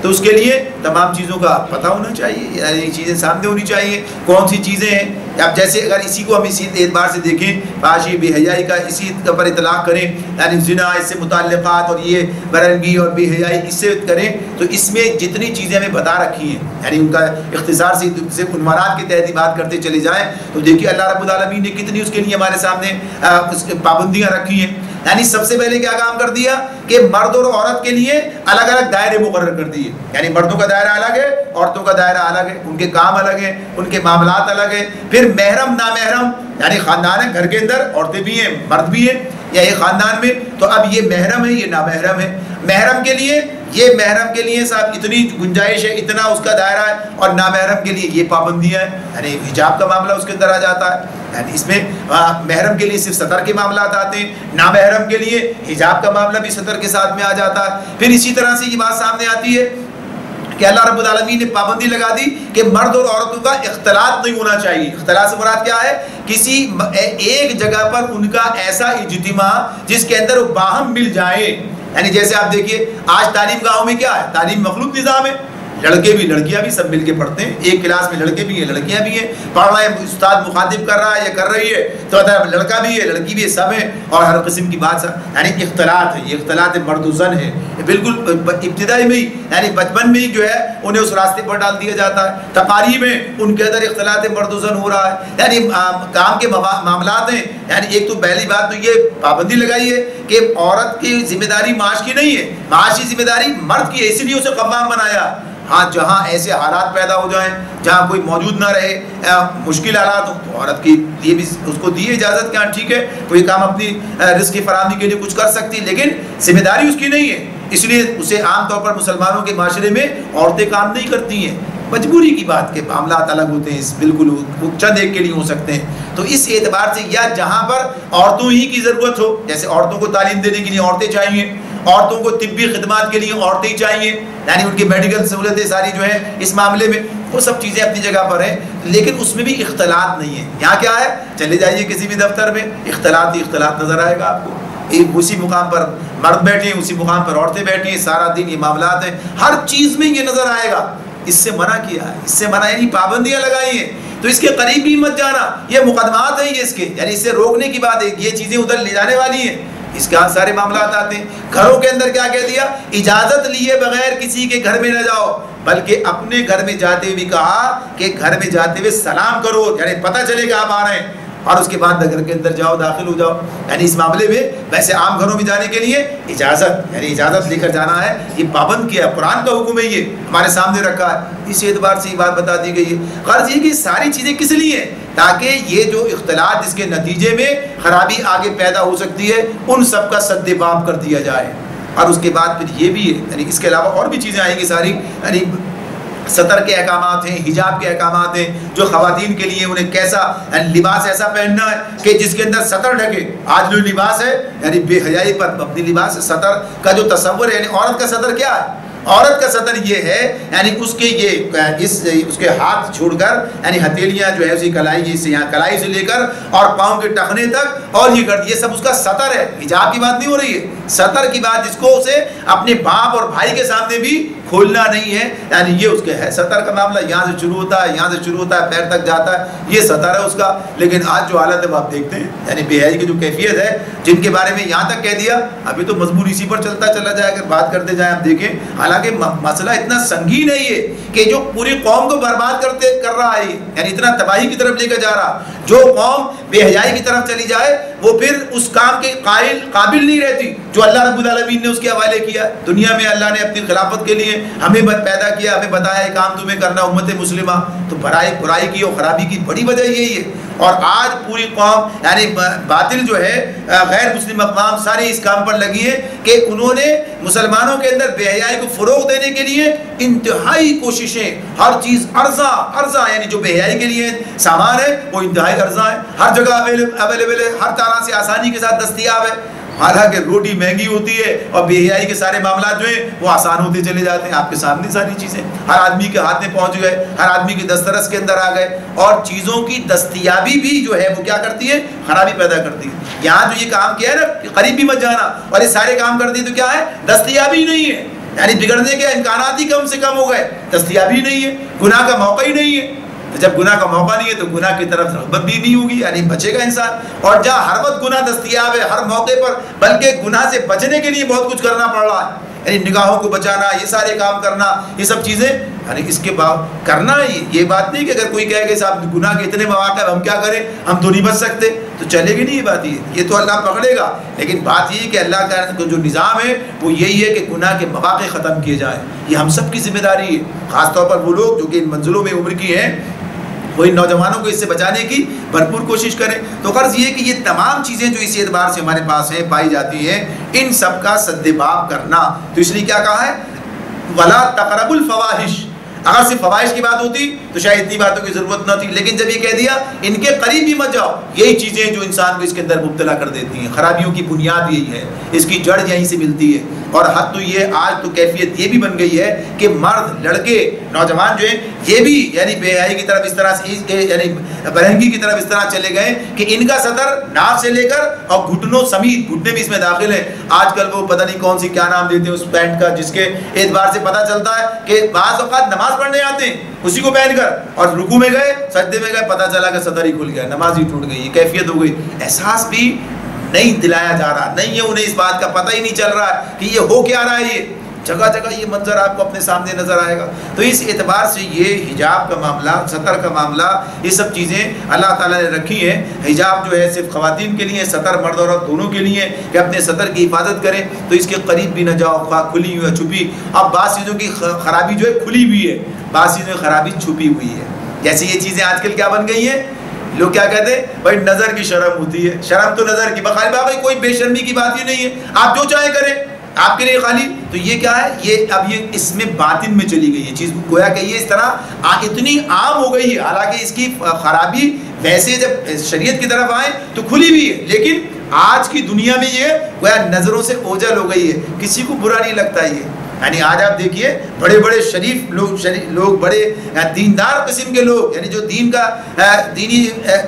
تو اس کے لیے تمام چیزوں کا پتہ ہونا چاہیے، یعنی چیزیں سامنے ہونی چاہیے کون سی چیزیں ہیں. اب جیسے اگر اسی کو ہم اسی اعتبار سے دیکھیں، فحاشی بے حیائی کا اسی پر اطلاق کریں، یعنی زنا، اس سے متعلقات، اور یہ برہنگی اور بے حیائی اس سے کریں، تو اس میں جتنی چیزیں ہمیں بتا رکھی ہیں یعنی ان کا اختصار سے عنوانات کے تحت بات کرتے چلے جائیں تو دیکھیے اللہ رب العالمین نے کتنی اس کے لیے ہمارے سامنے پابندیاں رکھی ہیں. یعنی سب سے پہلے کیا کام کر دیا کہ مرد اور عورت کے لیے الگ الگ دائرے مقرر کر دیے. یعنی مردوں کا دائرہ الگ ہے، عورتوں کا دائرہ الگ ہے، ان کے کام الگ ہیں، ان کے معاملات الگ ہیں. پھر محرم نامحرم یعنی خاندان ہے، گھر کے اندر عورتیں بھی ہیں مرد بھی ہیں یا ایک خاندان میں، تو اب یہ محرم ہے، یہ نامحرم ہے. محرم کے لیے صاحب اتنی گنجائش ہے، اتنا اس کا دائرہ ہے، اور نامحرم کے لیے یہ پابندیاں ہیں. یعنی حجاب کا معاملہ اس کے اندر آ جاتا ہے. یعنی اس میں محرم کے لیے صرف سطر کے معاملات آتے ہیں، نامحرم کے لیے حجاب کا معاملہ بھی سطر کے ساتھ میں آ جاتا ہے. پھر اسی طرح سے یہ بات سامنے آتی ہے کہ اللہ رب العالمین نے پابندی لگا دی کہ مرد اور عورتوں کا اختلاط نہیں ہونا چاہیے. اختلاط سے مراد کیا ہے، کسی ایک جگہ پر ان کا ایسا اجتماع جس کے اندر وہ باہم مل جائے. یعنی جیسے آپ دیکھیے آج تعلیم گاہوں میں کیا ہے، تعلیم مخلوط نظام ہے. لڑکے بھی لڑکیاں بھی سب مل کے پڑھتے ہیں، ایک کلاس میں لڑکے بھی ہیں لڑکیاں بھی ہیں، پڑھ رہے ہیں، استاد مخاطب کر رہا ہے یا کر رہی ہے تو لڑکا بھی ہے لڑکی بھی ہے، سب ہے، اور ہر قسم کی بات یعنی اختلاط ہے، یہ اختلاط مرد و زن ہے، بالکل ابتدائی میں ہی یعنی بچپن میں ہی جو ہے انہیں اس راستے پر ڈال دیا جاتا ہے، تقاریب میں ان کے اندر اختلاط مرد و زن ہو رہا ہے، یعنی کام کے معاملات ہیں، یعنی ایک تو پہلی بات تو یہ پابندی لگائی ہے کہ عورت کی ذمہ داری معاش کی نہیں ہے، معاش کی ذمہ داری مرد کی ہے، اسی لیے اسے قوام بنایا۔ ہاں جہاں ایسے حالات پیدا ہو جائیں جہاں کوئی موجود نہ رہے، مشکل حالات ہوں تو عورت کی لیے بھی اس کو دی اجازت کہ ہاں ٹھیک ہے کوئی کام اپنی رزق کی فراہمی کے لیے کچھ کر سکتی، لیکن ذمہ داری اس کی نہیں ہے، اس لیے اسے عام طور پر مسلمانوں کے معاشرے میں عورتیں کام نہیں کرتی ہیں، مجبوری کی بات کے معاملات الگ ہوتے ہیں، بالکل چند ایک کے لیے ہو سکتے ہیں۔ تو اس اعتبار سے یا جہاں پر عورتوں ہی کی ضرورت ہو، جیسے عورتوں کو تعلیم دینے کے لیے عورتیں چاہیے، عورتوں کو طبی خدمات کے لیے عورتیں چاہیے، یعنی ان کی میڈیکل سہولتیں ساری جو ہیں اس معاملے میں وہ سب چیزیں اپنی جگہ پر ہیں، لیکن اس میں بھی اختلاط نہیں ہے۔ یہاں کیا ہے، چلے جائیے کسی بھی دفتر میں اختلاط ہی اختلاط نظر آئے گا آپ کو، اسی مقام پر مرد بیٹھے ہیں، اسی مقام پر عورتیں بیٹھی ہیں، سارا دن یہ معاملات ہیں، ہر چیز میں یہ نظر آئے گا۔ اس سے منع کیا ہے، اس سے منع یعنی پابندیاں لگائی ہیں، تو اس کے قریب بھی مت جانا، یہ مقدمات ہیں یہ اس کے، یعنی اس سے روکنے کی بات ہے، یہ چیزیں ادھر لے جانے والی ہیں، اس کے سارے معاملات آتے ہیں۔ گھروں کے اندر کیا کہہ دیا، اجازت لیے بغیر کسی کے گھر میں نہ جاؤ، بلکہ اپنے گھر میں جاتے ہوئے بھی کہا کہ گھر میں جاتے ہوئے سلام کرو، یعنی پتہ چلے کہ آپ آ رہے ہیں، اور اس کے بعد گھر کے اندر جاؤ، داخل ہو جاؤ، یعنی اس معاملے میں ویسے عام گھروں میں جانے کے لیے اجازت، یعنی اجازت لے کر جانا ہے، یہ پابند کیا ہے، قرآن کا حکم ہے، یہ ہمارے سامنے رکھا ہے، اس اعتبار سے یہ بات بتا دی گئی ہے۔ غرض یہ کہ ساری چیزیں کس لیے ہیں، تاکہ یہ جو اختلاط جس کے نتیجے میں خرابی آگے پیدا ہو سکتی ہے ان سب کا سد باب کر دیا جائے۔ اور اس کے بعد پھر یہ بھی ہے، یعنی اس کے علاوہ اور بھی چیزیں آئیں گی ساری، یعنی سطر کے احکامات ہیں، حجاب کے احکامات ہیں، جو خواتین کے لیے انہیں کیسا لباس ایسا پہننا ہے کہ جس کے اندر سطر ڈھکے۔ آج جو لباس ہے یعنی بے حیائی پر مبنی لباس، سطر کا جو تصور ہے، یعنی عورت کا سطر کیا ہے، عورت کا سطر یہ ہے یعنی اس کے یہ اس کے ہاتھ چھوڑ کر یعنی ہتھیلیاں جو ہے اسی کلائی سے یہاں کلائی سے لے کر اور پاؤں کے ٹخنے تک اور یہ سب اس کا سطر ہے۔ حجاب کی بات نہیں ہو رہی ہے، سطر کی بات جس کو اسے اپنے باپ اور بھائی کے سامنے بھی کھولنا نہیں ہے، یعنی یہ اس کے ہے سطر کا معاملہ، یہاں سے شروع ہوتا ہے، یہاں سے شروع ہوتا ہے، پیر تک جاتا ہے، یہ سطر ہے اس کا۔ لیکن آج جو حالت ہے آپ دیکھتے ہیں، یعنی بے حیائی کی جو کیفیت ہے، جن کے بارے میں یہاں تک کہہ دیا، ابھی تو مضمون اسی پر چلتا چلا جائے، اگر بات کرتے جائیں آپ دیکھیں، حالانکہ مسئلہ اتنا سنگین ہے یہ کہ جو پوری قوم کو برباد کر رہا ہے، یعنی اتنا تباہی کی طرف لے کر جا رہا، جو قوم بے حیائی کی طرف چلی جائے وہ پھر اس کام کے قابل نہیں رہتی جو اللہ رب العالمین نے اس کے حوالے کیا۔ دنیا میں اللہ نے اپنی خلافت کے لیے ہمیں پیدا کیا، ہمیں بتایا یہ کام تمہیں کرنا امت مسلمہ، تو برائی کی اور خرابی کی بڑی وجہ یہی ہے۔ اور آج پوری قوم یعنی باطل جو ہے، غیر مسلم اقوام ساری اس کام پر لگی ہے کہ انہوں نے مسلمانوں کے اندر بے حیائی کو فروغ دینے کے لیے انتہائی کوششیں، ہر چیز ارزاں یعنی جو بے حیائی کے لیے سامان ہے وہ انتہائی ارزاں ہے، ہر جگہ اویلیبل ہے، ہر طرح سے آسانی کے ساتھ دستیاب ہے۔ حالانکہ روٹی مہنگی ہوتی ہے اور بے حیائی کے سارے معاملات جو ہیں وہ آسان ہوتے چلے جاتے ہیں، آپ کے سامنے ساری چیزیں ہر آدمی کے ہاتھ میں پہنچ گئے، ہر آدمی کے دسترس کے اندر آ گئے، اور چیزوں کی دستیابی بھی جو ہے وہ کیا کرتی ہے، خرابی پیدا کرتی ہے۔ یہاں جو یہ کام کیا ہے نا، قریب بھی مت جانا، اور یہ سارے کام کر دی تو کیا ہے، دستیابی نہیں ہے، یعنی بگڑنے کے امکانات ہی کم سے کم ہو گئے، دستیابی نہیں ہے، گناہ کا موقع ہی نہیں ہے۔ جب گناہ کا موقع نہیں ہے تو گناہ کی طرف رغبت بھی نہیں ہوگی، یعنی بچے گا انسان، اور جہاں ہر وقت گناہ دستیاب ہے ہر موقع پر، بلکہ گناہ سے بچنے کے لیے بہت کچھ کرنا پڑ رہا ہے، یعنی نگاہوں کو بچانا، یہ سارے کام کرنا، یہ سب چیزیں یعنی اس کے بعد کرنا ہے۔ یہ بات نہیں کہ اگر کوئی کہے کہ صاحب گناہ کے اتنے مواقع ہم کیا کریں، ہم تو نہیں بچ سکتے، تو چلے گی نہیں یہ بات، یہ تو اللہ پکڑے گا۔ لیکن بات یہ کہ اللہ کا جو نظام ہے وہ یہی ہے کہ گناہ کے مواقع ختم کیے جائیں، یہ ہم سب کی ذمہ داری ہے، خاص طور پر وہ لوگ جو کہ ان منزلوں میں عمر کی ہیں، وہ ان نوجوانوں کو اس سے بچانے کی بھرپور کوشش کریں۔ تو غرض یہ کہ یہ تمام چیزیں جو اس اعتبار سے ہمارے پاس ہیں پائی جاتی ہیں، ان سب کا سدباب کرنا، تو اس لیے کیا کہا ہے، وَلَا تَقْرَبُوا الْفَوَاحِشَ۔ اگر صرف فوائش کی بات ہوتی تو شاید اتنی باتوں کی ضرورت نہ تھی، لیکن جب یہ کہہ دیا ان کے قریب بھی مت جاؤ، یہی چیزیں جو انسان کو اس کے اندر مبتلا کر دیتی ہیں، خرابیوں کی بنیاد یہی ہے، اس کی جڑ یہیں سے ملتی ہے۔ اور حد تو یہ آج تو کیفیت یہ بھی بن گئی ہے کہ مرد لڑکے نوجوان جو ہیں یہ بھی یعنی بے حیائی کی طرف اس طرح سے یعنی برہنگی کی طرف اس طرح چلے گئے کہ ان کا سطر ناف سے لے کر اور گھٹنوں سمیت، گھٹنے بھی اس میں داخل ہیں. آج کل وہ پتہ نہیں کون سی کیا نام دیتے ہیں اس پینٹ کا جس کے اعتبار سے پتہ چلتا ہے کہ بعض اوقات نماز پڑھنے آتے ہیں اسی کو پہن کر اور رکوع میں گئے سجدے میں گئے پتہ چلا کہ سطر ہی کھل گیا، نماز ہی ٹوٹ گئی. یہ کیفیت ہو گئی. احساس بھی نہیں دلایا جا رہا، نہیں ہے انہیں اس بات کا پتہ ہی نہیں چل رہا کہ یہ ہو کیا رہا ہے. یہ جگہ جگہ یہ منظر آپ کو اپنے سامنے نظر آئے گا. تو اس اعتبار سے یہ حجاب کا معاملہ، سطر کا معاملہ، یہ سب چیزیں اللہ تعالیٰ نے رکھی ہیں. حجاب جو ہے صرف خواتین کے لیے، سطر مرد اور عورت دونوں کے لیے کہ اپنے سطر کی حفاظت کریں تو اس کے قریب بھی نہ جاؤ، خواہ کھلی ہوئی یا چھپی. اب بعض چیزوں کی خرابی جو ہے کھلی ہوئی ہے، بعض چیزوں کی خرابی چھپی ہوئی ہے. جیسے یہ چیزیں آج کل کیا بن گئی ہیں، لوگ کیا کہتے ہیں بھائی نظر کی شرم ہوتی ہے. شرم تو نظر کی، بخاری باقی کوئی بے شرمی کی بات ہی نہیں ہے، آپ جو چاہیں کریں آپ کے لیے خالی. تو یہ کیا ہے، یہ اب یہ اس میں باطن میں چلی گئی ہے چیز، گویا کہ یہ اس طرح اتنی عام ہو گئی ہے. حالانکہ اس کی خرابی ویسے جب شریعت کی طرف آئے تو کھلی بھی ہے، لیکن آج کی دنیا میں یہ گویا نظروں سے اوجھل ہو گئی ہے. کسی کو برا نہیں لگتا یہ. یعنی آج آپ دیکھیے بڑے بڑے شریف لوگ بڑے دیندار قسم کے لوگ، یعنی جو دین کا دینی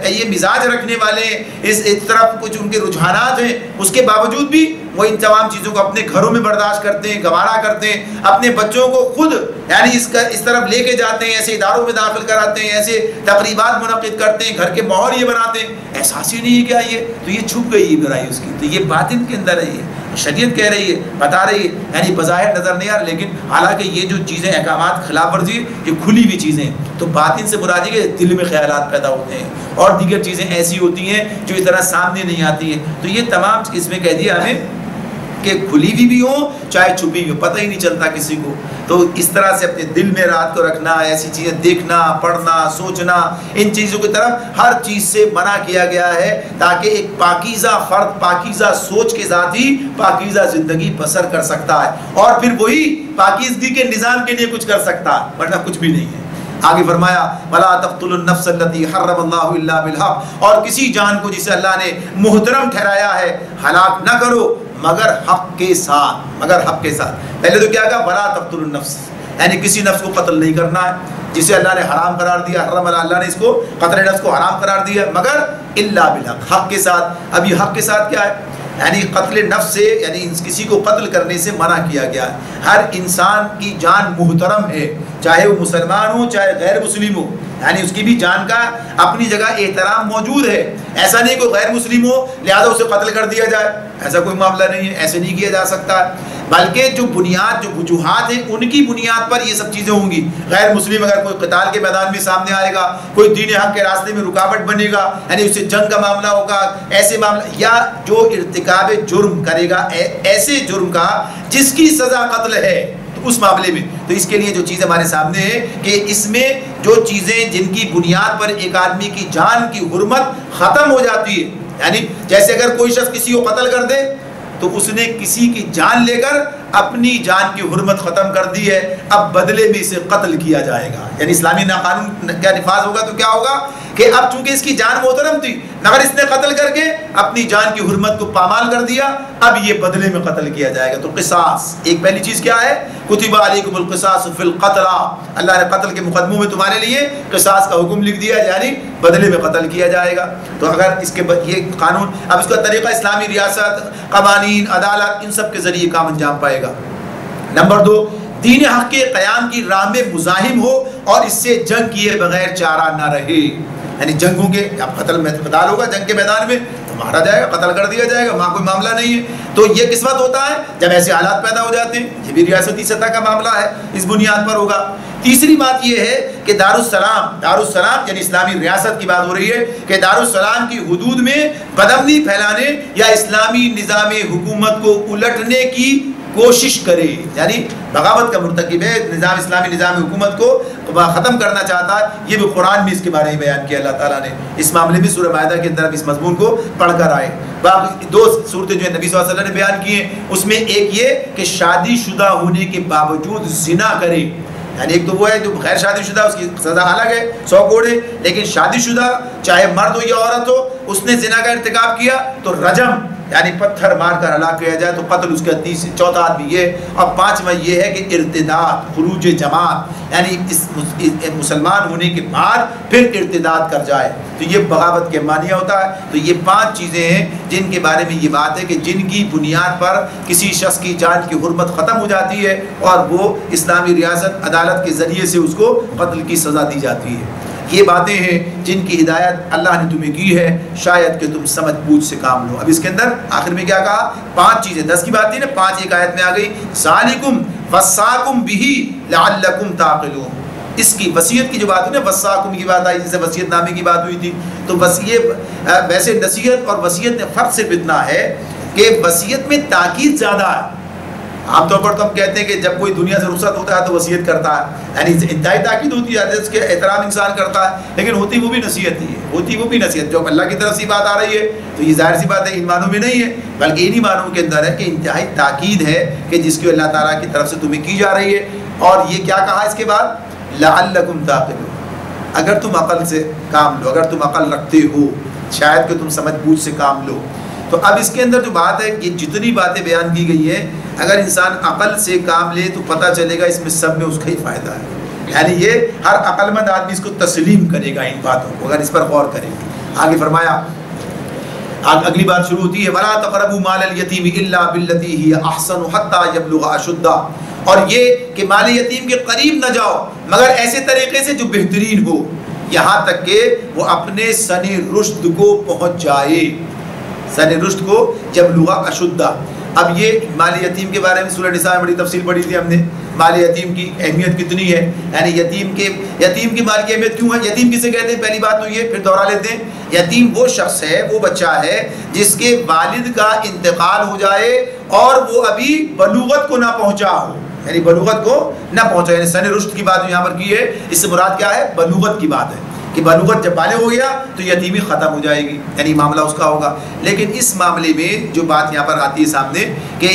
یہ مزاج رکھنے والے ہیں، اس طرف کچھ ان کے رجحانات ہیں، اس کے باوجود بھی وہ ان تمام چیزوں کو اپنے گھروں میں برداشت کرتے ہیں، گوارا کرتے ہیں. اپنے بچوں کو خود یعنی اس طرف لے کے جاتے ہیں، ایسے اداروں میں داخل کراتے ہیں، ایسے تقریبات منعقد کرتے ہیں، گھر کے ماحول یہ بناتے ہیں. احساس ہی نہیں ہے کیا یہ، تو یہ چھپ گئی ہے برائی اس کی. تو یہ باطن کے اندر ہے، یہ شریعت کہہ رہی ہے، بتا رہی ہے. یعنی بظاہر نظر نہیں آ رہا، لیکن حالانکہ یہ جو چیزیں احکامات خلاف ورزی یہ کھلی ہوئی چیزیں. تو باطن سے مراد ہے کہ دل میں خیالات پیدا ہوتے ہیں اور دیگر چیزیں ایسی ہوتی ہیں جو اس طرح سامنے نہیں آتی ہیں. تو یہ تمام اس میں کہہ دیا ہمیں کہ کھلی ہوئی بھی ہو چاہے چھپی ہوئی ہو، پتہ ہی نہیں چلتا کسی کو. تو اس طرح سے اپنے دل میں رات کو رکھنا، ایسی چیزیں دیکھنا، پڑھنا، سوچنا، ان چیزوں کی طرف ہر چیز سے منع کیا گیا ہے تاکہ ایک پاکیزہ فرد پاکیزہ سوچ کے ذات ہی پاکیزہ زندگی بسر کر سکتا ہے اور پھر وہی پاکیزگی کے نظام کے لیے کچھ کر سکتا ہے، ورنہ کچھ بھی نہیں ہے. آگے فرمایا وَلَا تَقْتُلُوا النَّفْسَ الَّتِي حَرَّمَ اللَّهُ إِلَّا بِالْحَقِّ، اور کسی جان کو جسے اللہ نے محترم ٹھہرایا ہے ہلاک نہ کرو مگر حق کے ساتھ، مگر حق کے ساتھ. پہلے تو کیا کہا وَلَا تَقْتُلُوا النَّفْسَ، یعنی کسی نفس کو قتل نہیں کرنا ہے جسے اللہ نے حرام قرار دیا. حرم اللہ نے اس کو قتل نفس کو حرام قرار دیا مگر الا بالحق، حق کے ساتھ. اب یہ حق کے ساتھ کیا ہے، یعنی قتل نفس سے یعنی کسی کو قتل کرنے سے منع کیا گیا ہے. ہر انسان کی جان محترم ہے، چاہے وہ مسلمان ہو چاہے غیر مسلم ہو، یعنی اس کی بھی جان کا اپنی جگہ احترام موجود ہے. ایسا نہیں کوئی غیر مسلم ہو لہذا اسے قتل کر دیا جائے، ایسا کوئی معاملہ نہیں ہے، ایسے نہیں کیا جا سکتا. بلکہ جو بنیاد جو وجوہات ہیں ان کی بنیاد پر یہ سب چیزیں ہوں گی. غیر مسلم اگر کوئی قتال کے میدان میں سامنے آئے گا، کوئی دین حق کے راستے میں رکاوٹ بنے گا، یعنی اس سے جنگ کا معاملہ ہوگا، ایسے معاملہ، یا جو ارتکاب جرم کرے گا ایسے جرم کا جس کی سزا قتل ہے، تو اس معاملے میں تو اس کے لیے جو چیز ہمارے سامنے ہے کہ اس میں جو چیزیں جن کی بنیاد پر ایک آدمی کی جان کی حرمت ختم ہو جاتی ہے، یعنی جیسے اگر کوئی شخص کسی کو قتل کر دے تو اس نے کسی کی جان لے کر اپنی جان کی حرمت ختم کر دی ہے، اب بدلے میں اسے قتل کیا جائے گا. یعنی اسلامی قانون کیا نفاذ ہوگا تو کیا ہوگا کہ اب چونکہ اس کی جان محترم تھی مگر اس نے قتل کر کے اپنی جان کی حرمت کو پامال کر دیا، اب یہ بدلے میں قتل کیا جائے گا. تو قصاص ایک پہلی چیز کیا ہے، کتب علیکم القصاص فی القتلى، اللہ نے قتل کے مقدموں میں تمہارے لیے قصاص کا حکم لکھ دیا، یعنی بدلے میں قتل کیا جائے گا. تو اگر اس کے یہ قانون اب اس کا طریقہ اسلامی ریاست، قوانین، عدالت، ان سب کے ذریعے کام انجام پائے گا. نمبر 2، دین حق کے قیام کی راہ میں مزاحم ہو اور اس سے جنگ کیے بغیر چارہ نہ رہے. یعنی جنگوں کے اب قتال ہوگا جنگ کے میدان میں تو مارا جائے گا، قتل کر دیا جائے گا، وہاں کوئی معاملہ نہیں ہے. تو یہ کس وقت ہوتا ہے جب ایسے حالات پیدا ہو جاتے ہیں، یہ بھی ریاستی سطح کا معاملہ ہے، اس بنیاد پر ہوگا. تیسری بات یہ ہے کہ دارالسلام یعنی اسلامی ریاست کی بات ہو رہی ہے کہ دارالسلام کی حدود میں بدامنی پھیلانے یا اسلامی نظام حکومت کو الٹنے کی کوشش کرے، یعنی بغاوت کا مرتکب ہے، اسلامی نظام حکومت کو ختم کرنا چاہتا ہے. یہ بھی قرآن میں اس کے بارے میں بیان کیا اللہ تعالیٰ نے اس معاملے میں سورہ مائدہ کے اندر اس مضمون کو پڑھ کر آئے. باقی 2 صورتیں جو نبی صلی اللہ علیہ وسلم نے بیان کی ہیں اس میں ایک یہ کہ شادی شدہ ہونے کے باوجود زنا کرے، یعنی ایک تو وہ ہے جو غیر شادی شدہ اس کی سزا الگ ہے 100 کوڑے، لیکن شادی شدہ چاہے مرد ہو یا عورت ہو اس نے زنا کا ارتکاب کیا تو رجم یعنی پتھر مار کر ہلاک کیا جائے تو قتل اس کا چوتھا آدمی یہ، اور پانچواں یہ ہے کہ ارتداد، خروج جماعت، یعنی اس مسلمان ہونے کے بعد پھر ارتداد کر جائے تو یہ بغاوت کے معنی ہوتا ہے۔ تو یہ 5 چیزیں ہیں جن کے بارے میں یہ بات ہے کہ جن کی بنیاد پر کسی شخص کی جان کی حرمت ختم ہو جاتی ہے اور وہ اسلامی ریاست عدالت کے ذریعے سے اس کو قتل کی سزا دی جاتی ہے۔ یہ باتیں ہیں جن کی ہدایت اللہ نے تمہیں کی ہے، شاید کہ تم سمجھ بوجھ سے کام لو۔ اب اس کے اندر آخر میں کیا کہا؟ 5 چیزیں، 10 کی بات تھی نا، 5 ایک آیت میں آ گئی، ذالکم وصاکم بہ لعلکم تعقلون۔ اس کی وصیت کی جو بات ہوئی نا، وصاکم کی بات آئی، جیسے وصیت نامے کی بات ہوئی تھی، تو وصیت ویسے نصیحت اور وصیت میں فرق صرف اتنا ہے کہ وصیت میں تاکید زیادہ ہے۔ عام طور پر تو ہم کہتے ہیں کہ جب کوئی دنیا سے رخصت ہوتا ہے تو وصیت کرتا ہے، یعنی انتہائی تاکید ہوتی ہے، اس کے احترام انسان کرتا ہے، لیکن ہوتی وہ بھی نصیحت ہی ہے، ہوتی وہ بھی نصیحت۔ جو اللہ کی طرف سے بات آ رہی ہے تو یہ ظاہر سی بات ہے ان معنوں میں نہیں ہے، بلکہ انہی معنوں کے اندر ہے کہ انتہائی تاکید ہے کہ جس کی اللہ تعالیٰ کی طرف سے تمہیں کی جا رہی ہے۔ اور یہ کیا کہا اس کے بعد؟ لعلکم تعقلون، اگر تم عقل سے کام لو، اگر تم عقل رکھتے ہو، شاید کہ تم سمجھ بوجھ سے کام لو۔ تو اب اس کے اندر جو بات ہے کہ جتنی باتیں بیان کی گئی ہیں، اگر انسان عقل سے کام لے تو پتہ چلے گا اس میں سب میں اس کا ہی فائدہ ہے، یعنی یہ ہر عقل مند آدمی اس کو تسلیم کرے گا ان باتوں کو، اگر اس پر غور کرے گا۔ آگے فرمایا، اگلی بات شروع ہوتی ہے، وَلَا تَقْرَبُوا مَالَ الْيَتِيمِ إِلَّا بِالَّتِي هِيَ أَحْسَنُ حَتَّى يَبْلُغَ أَشُدَّهُ، اور یہ کہ مال یتیم کے قریب نہ جاؤ مگر ایسے طریقے سے جو بہترین ہو، یہاں تک کہ وہ اپنے سن رشد کو پہنچ جائے، سن رشد کو یبلغ اشدہ۔ اب یہ مال یتیم کے بارے میں سورہ نساء میں بڑی تفصیل پڑھی تھی ہم نے، مال یتیم کی اہمیت کتنی ہے، یعنی یتیم کی مال کی اہمیت کیوں ہے، یتیم کسے کہتے ہیں؟ پہلی بات تو یہ، پھر دوہرا لیتے ہیں، یتیم وہ شخص ہے، وہ بچہ ہے جس کے والد کا انتقال ہو جائے اور وہ ابھی بلوغت کو نہ پہنچا ہو، یعنی بلوغت کو نہ پہنچا، یعنی سن رشد کی بات یہاں پر کی ہے، اس سے مراد کیا ہے؟ بلوغت کی بات ہے کہ بلوغت جب بالغ ہو گیا تو یتیمی ختم ہو جائے گی، یعنی معاملہ اس کا ہوگا۔ لیکن اس معاملے میں جو بات یہاں پر آتی ہے سامنے کہ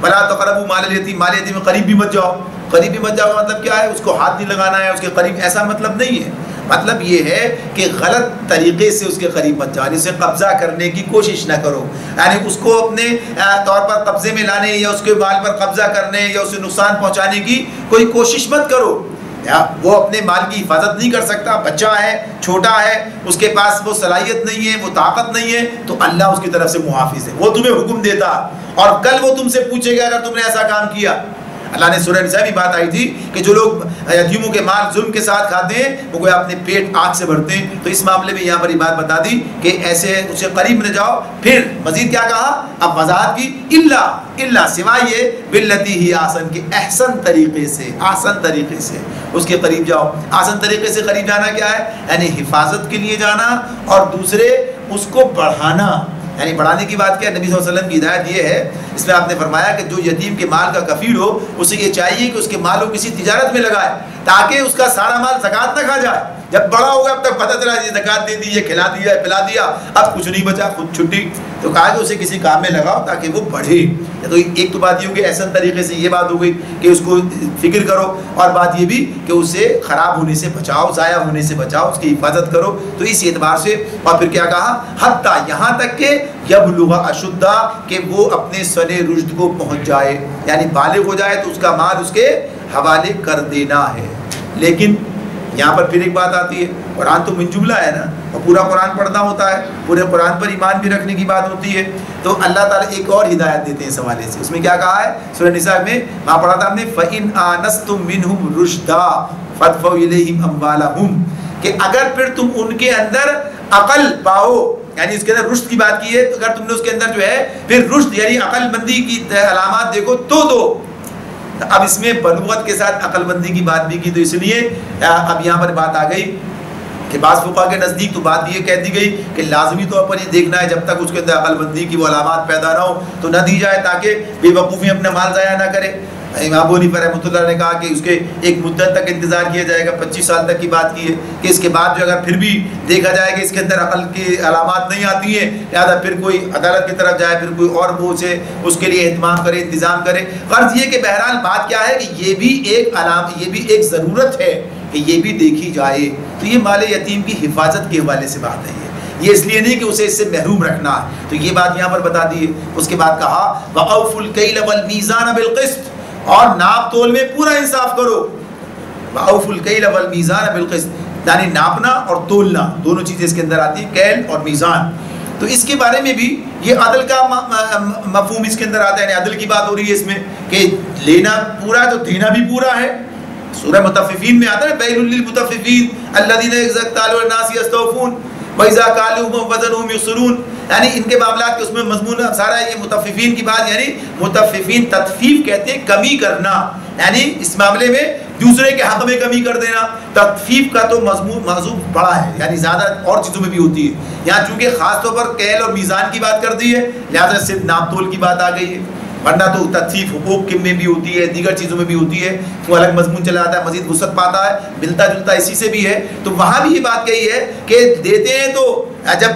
وَلَا تَقْرَبُوا مَالَ الْيَتِيمِ، مال یتیم میں قریب بھی مت جاؤ، قریب بھی مت جاؤ کا مطلب کیا ہے؟ اس کو ہاتھ نہیں لگانا ہے، اس کے قریب، ایسا مطلب نہیں ہے۔ مطلب یہ ہے کہ غلط طریقے سے اس کے قریب مت جاؤ، اسے قبضہ کرنے کی کوشش نہ کرو، یعنی اس کو اپنے طور پر قبضے میں لانے یا اس کے مال پر قبضہ کرنے یا اسے نقصان پہنچانے کی کوئی کوشش مت کرو۔ وہ اپنے مال کی حفاظت نہیں کر سکتا، بچہ ہے، چھوٹا ہے، اس کے پاس وہ صلاحیت نہیں ہے، وہ طاقت نہیں ہے، تو اللہ اس کی طرف سے محافظ ہے، وہ تمہیں حکم دیتا اور کل وہ تم سے پوچھے گا اگر تم نے ایسا کام کیا۔ اللہ نے سورہ نساء میں بات آئی تھی کہ جو لوگ یتیموں کے مال ظلم کے ساتھ کھاتے ہیں وہ کوئی اپنے پیٹ آگ سے بھرتے ہیں، تو اس معاملے میں یہاں پر یہ بات بتا دی کہ ایسے اسے قریب نہ جاؤ۔ پھر مزید کیا کہا؟ اب وضاحت کی، اللہ سوائے یہ باللتی ہی آسن، کے احسن طریقے سے، آسن طریقے سے اس کے قریب جاؤ۔ آسن طریقے سے قریب جانا کیا ہے؟ یعنی حفاظت کے لیے جانا، اور دوسرے اس کو بڑھانا، یعنی بڑھانے کی بات کیا؟ نبی صلی اللہ علیہ وسلم کی ہدایت یہ ہے، اس میں آپ نے فرمایا کہ جو یتیم کے مال کا کفیل ہو اسے یہ چاہیے کہ اس کے مال کو کسی تجارت میں لگائے تاکہ اس کا سارا مال زکوٰۃ نہ کھا جائے۔ جب بڑا ہوگا اب تک پتہ چلا یہ زکوٰۃ دے دی، یہ کھلا دیا، پلا دیا، اب کچھ نہیں بچا، خود چھٹی، تو کہا کہ اسے کسی کام میں لگاؤ تاکہ وہ بڑھے۔ تو ایک تو بات یہ ہوگی احسن طریقے سے، یہ بات ہو گئی کہ اس کو فکر کرو، اور بات یہ بھی کہ اسے خراب ہونے سے بچاؤ، ضائع ہونے سے بچاؤ، اس کی حفاظت کرو۔ تو اس اعتبار سے، اور پھر کیا کہا؟ حتیٰ، یہاں تک کہ یبلغ اشدہ، کہ وہ اپنے سن رشد کو پہنچ جائے، یعنی بالغ ہو جائے تو اس کا مال اس کے حوالے کر دینا ہے۔ لیکن یہاں پر پھر ایک بات آتی ہے، قرآن تو من جملہ ہے نا، اور پورا قرآن پڑھنا ہوتا ہے، پورے قرآن پر ایمان بھی رکھنے کی بات ہوتی ہے، تو اللہ تعالیٰ ایک اور ہدایت دیتے ہیں اس حوالے سے۔ اس میں کیا کہا ہے؟ سورہ نساء میں وہاں پڑھا تھا ہم نے، فَإِنْ آنَسْتُم مِّنْهُمْ رُشْدًا فَادْفَعُوا إِلَيْهِمْ أَمْوَالَهُمْ، کہ اگر پھر تم ان کے اندر عقل پاؤ، یعنی اس کے اندر رشد کی بات کی ہے، تو اگر تم نے اس کے اندر جو ہے پھر رشد یعنی عقل مندی کی علامات دیکھو تو دو۔ اب اس میں بلوغت کے ساتھ عقل مندی کی بات بھی کی، تو اس لیے اب یہاں پر بات آ گئی کہ بعض فقہا کے نزدیک تو بات یہ کہہ دی گئی کہ لازمی طور پر یہ دیکھنا ہے جب تک اس کے اندر عقل مندی کی وہ علامات پیدا نہ ہو تو نہ دی جائے، تاکہ بے وقوفی اپنا مال ضائع نہ کرے۔ امام ابو حنیفہ رحمۃ اللہ نے کہا کہ اس کے ایک مدت تک انتظار کیا جائے گا، 25 سال تک کی بات کی ہے، کہ اس کے بعد جو اگر پھر بھی دیکھا جائے کہ اس کے اندر عقل کی علامات نہیں آتی ہیں، لہٰذا پھر کوئی عدالت کی طرف جائے، پھر کوئی اور وہ اسے اس کے لیے اہتمام کرے، انتظام کرے۔ غرض یہ کہ بہرحال بات کیا ہے کہ یہ بھی ایک ضرورت ہے کہ یہ بھی دیکھی جائے۔ تو یہ مال یتیم کی حفاظت کے حوالے سے بات ہے، یہ اس لیے نہیں کہ اسے اس سے محروم رکھنا ہے. تو یہ بات یہاں پر بتا دی ہے. اس کے بعد کہا وَأَوْفُوا الْكَيْلَ وَالْمِيزَانَ بِالْقِسْطِ, اور ناپ تول میں پورا انصاف کرو. وَأَوْفُوا الْكَيْلَ وَالْمِيزَانَ بِالْقِسْطِ, یعنی ناپنا اور تولنا دونوں چیزیں اس کے اندر آتی ہیں, کیل اور میزان. تو اس کے بارے میں بھی یہ عدل کا مفہوم اس کے اندر آتا ہے, یعنی عدل کی بات ہو رہی ہے اس میں کہ لینا پورا ہے تو دینا بھی پورا ہے. سورہ مطففین میں آتا ہے ویل للمطففین الذین اذا اکتالوا الناس یستوفون وَإِذَا كَالُوهُمْ وَزَنُوهُمْ يُخْسِرُونَ, یعنی ان کے معاملات کے اس میں مضمون سارا یہ مطففین کی بات, یعنی مطففین تطفیف کہتے ہیں کمی کرنا, یعنی اس معاملے میں دوسرے کے حق میں کمی کر دینا. تطفیف کا تو موضوع بڑا ہے, یعنی زیادہ اور چیزوں میں بھی ہوتی ہے. یہاں چونکہ خاص طور پر کیل اور میزان کی بات کر دی ہے لہٰذا صرف ناپ تول کی بات آ گئی ہے, ورنہ تو تطفیف حقوق میں بھی ہوتی ہے, دیگر چیزوں میں بھی ہوتی ہے, وہ الگ مضمون چلا جاتا ہے, مزید وسعت پاتا ہے, ملتا جلتا اسی سے بھی ہے. تو وہاں بھی یہ بات کہی ہے کہ دیتے ہیں تو جب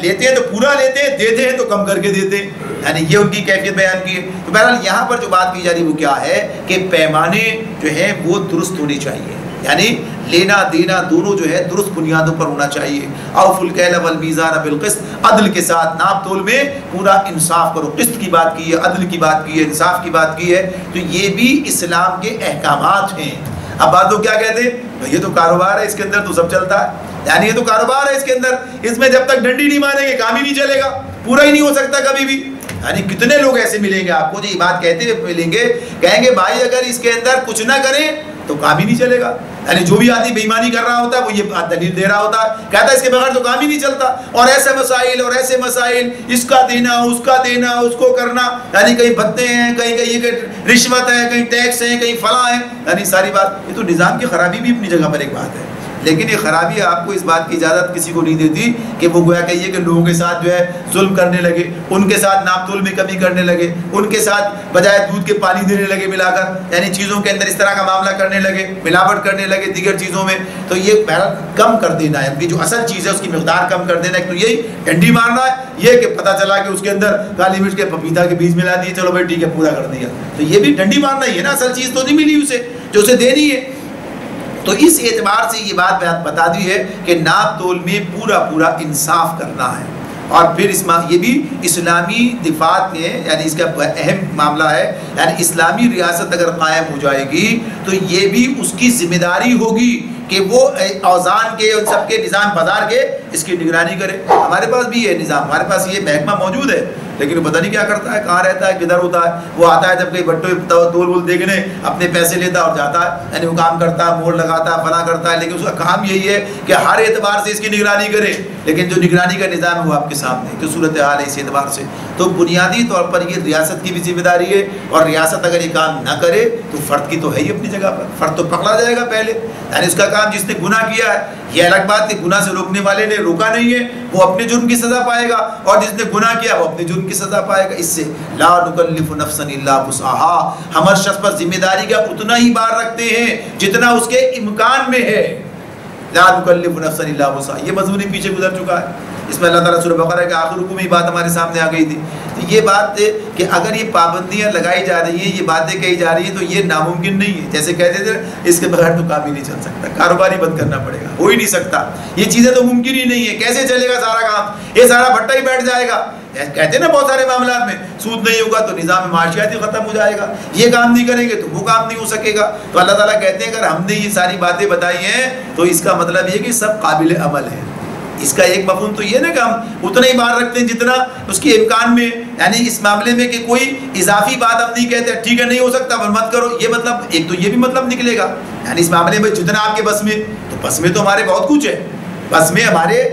لیتے ہیں تو پورا لیتے ہیں, دیتے ہیں تو کم کر کے دیتے ہیں, یعنی یہ ان کی کیفیت بیان کی ہے. تو بہرحال یہاں پر جو بات کی جا رہی ہے وہ کیا ہے کہ پیمانے جو ہیں وہ درست ہونے چاہیے, یعنی لینا دینا دونوں جو ہے درست بنیادوں پر ہونا چاہیے. اوفوا الکیل والمیزان بالقسط, عدل کے ساتھ ناپ تول میں پورا انصاف کرو. قسط کی بات کی ہے, عدل کی بات کی ہے, انصاف کی بات کی ہے. تو یہ بھی اسلام کے احکامات ہیں. اب بات تو کیا کہتے ہیں, یہ تو کاروبار ہے, اس کے اندر تو سب چلتا ہے, یعنی یہ تو کاروبار ہے, اس کے اندر اس میں جب تک ڈنڈی نہیں ماریں گے کام ہی نہیں چلے گا, پورا ہی نہیں ہو سکتا کبھی بھی. یعنی کتنے لوگ ایسے ملیں گے آپ کو جو یہ بات کہتے ہوئے ملیں گے, کہیں گے بھائی اگر اس کے اندر کچھ نہ کریں تو کام ہی نہیں چلے گا. یعنی جو بھی آدمی بے ایمانی کر رہا ہوتا ہے وہ یہ دلیل دے رہا ہوتا ہے, کہتا ہے اس کے بغیر تو کام ہی نہیں چلتا. اور ایسے مسائل اور ایسے مسائل, اس کا دینا اس کا دینا اس کو کرنا, یعنی کہیں بھتے ہیں, کہیں رشوت ہے, کہیں ٹیکس ہے, کہیں فلاں ہے, یعنی ساری بات. یہ تو نظام کی خرابی بھی اپنی جگہ پر ایک بات ہے, لیکن یہ خرابی آپ کو اس بات کی اجازت کسی کو نہیں دیتی کہ وہ گویا کہیے کہ لوگوں کے ساتھ جو ہے ظلم کرنے لگے, ان کے ساتھ ناپ تول میں کمی کرنے لگے, ان کے ساتھ بجائے دودھ کے پانی دینے لگے ملا کر, یعنی چیزوں کے اندر اس طرح کا معاملہ کرنے لگے, ملاوٹ کرنے لگے دیگر چیزوں میں. تو یہ بہرحال کم کر دینا ہے, ان کی جو اصل چیز ہے اس کی مقدار کم کر دینا ہے. تو یہی ڈنڈی مارنا ہے, یہ کہ پتہ چلا کہ اس کے اندر کالی مرچ کے پپیتا کے بیج ملا دیے, چلو بھائی ٹھیک ہے پورا کر دیا. تو یہ بھی ڈنڈی مارنا ہی ہے نا, اصل چیز تو نہیں ملی اسے جو اسے دینی ہے. تو اس اعتبار سے یہ بات بتا دی ہے کہ ناپ تول میں پورا پورا انصاف کرنا ہے. اور پھر یہ بھی اسلامی دفاع میں, یعنی اس کا اہم معاملہ ہے, یعنی اسلامی ریاست اگر قائم ہو جائے گی تو یہ بھی اس کی ذمہ داری ہوگی کہ وہ اوزان کے ان سب کے نظام بازار کے اس کی نگرانی کرے. ہمارے پاس بھی یہ نظام, ہمارے پاس یہ محکمہ موجود ہے, لیکن وہ پتہ نہیں کیا کرتا ہے, کہاں رہتا ہے, کدھر ہوتا ہے. وہ آتا ہے جب کہیں بٹو تول وول دیکھنے, اپنے پیسے لیتا اور جاتا ہے, یعنی وہ کام کرتا ہے, موڑ لگاتا ہے, فلاں کرتا ہے, لیکن اس کا کام یہی ہے کہ ہر اعتبار سے اس کی نگرانی کرے. لیکن جو نگرانی کا نظام ہے وہ آپ کے سامنے جو صورتحال ہے اس اعتبار سے. تو بنیادی طور پر یہ ریاست کی بھی ذمہ داری ہے, اور ریاست اگر یہ کام نہ کرے تو فرد کی تو ہے ہی اپنی جگہ پر, فرد تو پکڑا جائے گا پہلے. یعنی اس کا کام جس نے گناہ کیا ہے, یہ الگ بات ہے گناہ سے روکنے والے نے روکا نہیں ہے, وہ اپنے جرم کی سزا پائے گا, اور جس نے گناہ کیا وہ اپنے جرم کی سزا پائے گا. اس سے لا نکلف نفسا الا وسعها, ہم ہر شخص پر ذمہ داری کا اتنا ہی بار رکھتے ہیں جتنا اس کے امکان میں ہے. لا نکلف نفسا الا وسعها, یہ مضمون پیچھے گزر چکا ہے. اس میں اللہ تعالیٰ سورہ بقرہ کے آخر رکوع میں یہ بات ہمارے سامنے آ گئی تھی. تو یہ بات کہ اگر یہ پابندیاں لگائی جا رہی ہیں, یہ باتیں کہی جا رہی ہیں, تو یہ ناممکن نہیں ہے. جیسے کہتے تھے اس کے بغیر تو کام ہی نہیں چل سکتا, کاروبار ہی بند کرنا پڑے گا, ہو ہی نہیں سکتا. یہ چیزیں تو ممکن ہی نہیں ہے. کیسے چلے گا سارا کام, یہ سارا بھٹا ہی بیٹھ جائے گا. کہتے ہیں نا بہت سارے معاملات میں سود نہیں ہوگا تو نظام معاشیاتی ختم ہو جائے گا, یہ کام نہیں کریں گے تو وہ کام نہیں ہو سکے گا. تو اللہ تعالیٰ کہتے ہیں اگر ہم نے یہ ساری باتیں بتائی ہیں تو اس کا مطلب یہ کہ سب قابل عمل ہے. اس کا ایک مفہوم تو یہ نا کہ ہم اتنا ہی بار رکھتے ہیں جتنا اس کے امکان میں, یعنی اس معاملے میں کہ کوئی اضافی بات ہم نہیں کہتے ٹھیک ہے نہیں ہو سکتا مت کرو. یہ مطلب ایک تو یہ بھی مطلب نکلے گا, یعنی اس معاملے میں جتنا آپ کے بس میں, تو بس میں تو ہمارے بہت کچھ ہے, بس میں ہمارے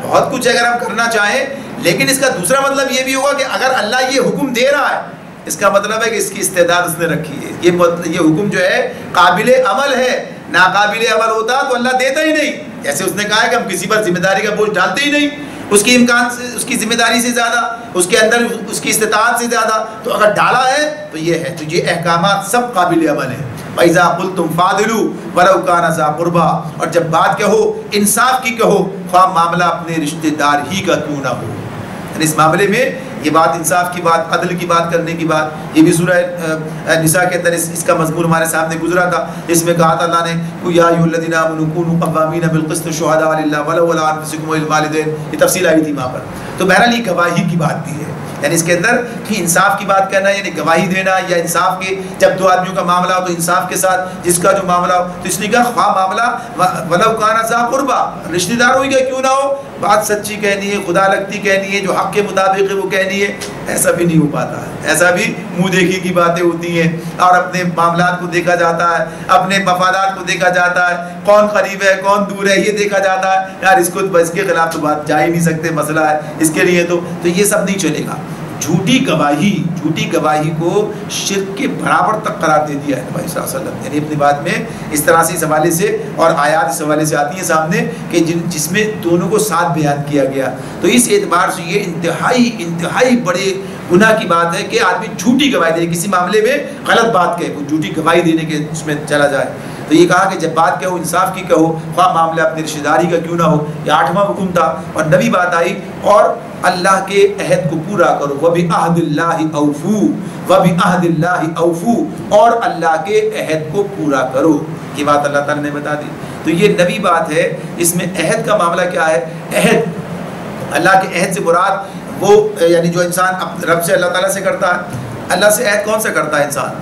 بہت کچھ ہے اگر ہم کرنا چاہیں. لیکن اس کا دوسرا مطلب یہ بھی ہوگا کہ اگر اللہ یہ حکم دے رہا ہے, اس کا مطلب ہے کہ اس کی استعداد اس نے رکھی ہے. یہ حکم جو ہے قابل عمل ہے, ناقابل عمل ہوتا تو اللہ دیتا ہی نہیں. جیسے اس نے کہا ہے کہ ہم کسی پر ذمہ داری کا بوجھ ڈالتے ہی نہیں, اس کی امکان سے, اس کی ذمہ داری سے زیادہ, اس کے اندر اس کی استطاعت سے زیادہ. تو اگر ڈالا ہے تو یہ ہے. تو یہ احکامات سب قابل عمل ہیں. وَإِذَا قُلْتُمْ فَعْدِلُوا وَلَوْ كَانَ ذَا قُرْبَىٰ, اور جب بات کہو انصاف کی کہو, خواہ معاملہ اپنے رشتہ دار ہی کا کیوں نہ ہو. اس معاملے میں یہ بات انصاف کی بات، عدل کی بات کرنے کی بات، یہ بھی سورہ نساء کے اندر اس کا مضمون ہمارے سامنے گزرا تھا. اس میں کہا تھا اللہ نے یا ایھا الذین آمنوا کونوا قوامین بالقسط شہداء للہ ولو علی انفسکم والوالدین، یہ تفصیل آئی تھی وہاں پر. تو بہرحال یہ گواہی کی بات بھی ہے، یعنی اس کے اندر کہ انصاف کی بات کرنا، یعنی گواہی دینا یا انصاف کے جب دو آدمیوں کا معاملہ ہو تو انصاف کے ساتھ جس کا جو معاملہ ہو، تو اس نے کہا خواہ معاملہ ولو کان ذا قربا، رشتہ دار ہوئی گا کیوں نہ ہو، بات سچی کہنی ہے، خدا لگتی کہنی ہے، جو حق کے مطابق ہے وہ کہنی ہے، ایسا بھی نہیں ہو پاتا ہے. ایسا بھی منہ دیکھی کی باتیں ہوتی ہیں اور اپنے معاملات کو دیکھا جاتا ہے، اپنے مفادات کو دیکھا جاتا ہے، کون قریب ہے کون دور ہے یہ دیکھا جاتا ہے. یار اس کو اس کے خلاف تو بات جا ہی نہیں سکتے، مسئلہ ہے اس کے لیے تو یہ سب نہیں چلے گا. جھوٹی گواہی کو شرک کے برابر تک قرار دے دیا ہے نبی صلی اللہ علیہ وسلم. یعنی اپنی بات میں اس طرح سے اس حوالے سے اور آیات اس حوالے سے آتی ہیں سامنے کہ جس میں دونوں کو ساتھ بیان کیا گیا. تو اس اعتبار سے یہ انتہائی بڑے گناہ کی بات ہے کہ آدمی جھوٹی گواہی دے، کسی معاملے میں غلط بات کہے، کوئی جھوٹی گواہی دینے کے اس میں چلا جائے. تو یہ کہا کہ جب بات کہو انصاف کی کہو، خواہ معاملہ اپنی رشتہ داری کا کیوں نہ ہو. یہ 8واں حکم تھا. اور نبی بات آئی اور اللہ کے عہد کو پورا کرو، وَبِعَهْدِ اللَّهِ أَوْفُوا وَبِعَهْدِ اللَّهِ أَوْفُوا، اور اللہ کے عہد کو پورا کرو. یہ بات اللہ تعالیٰ نے بتا دی. تو یہ نبی بات ہے. اس میں عہد کا معاملہ کیا ہے؟ عہد، اللہ کے عہد سے مراد وہ یعنی جو انسان رب سے اللہ تعالیٰ سے کرتا ہے. اللہ سے عہد کون سا کرتا ہے انسان؟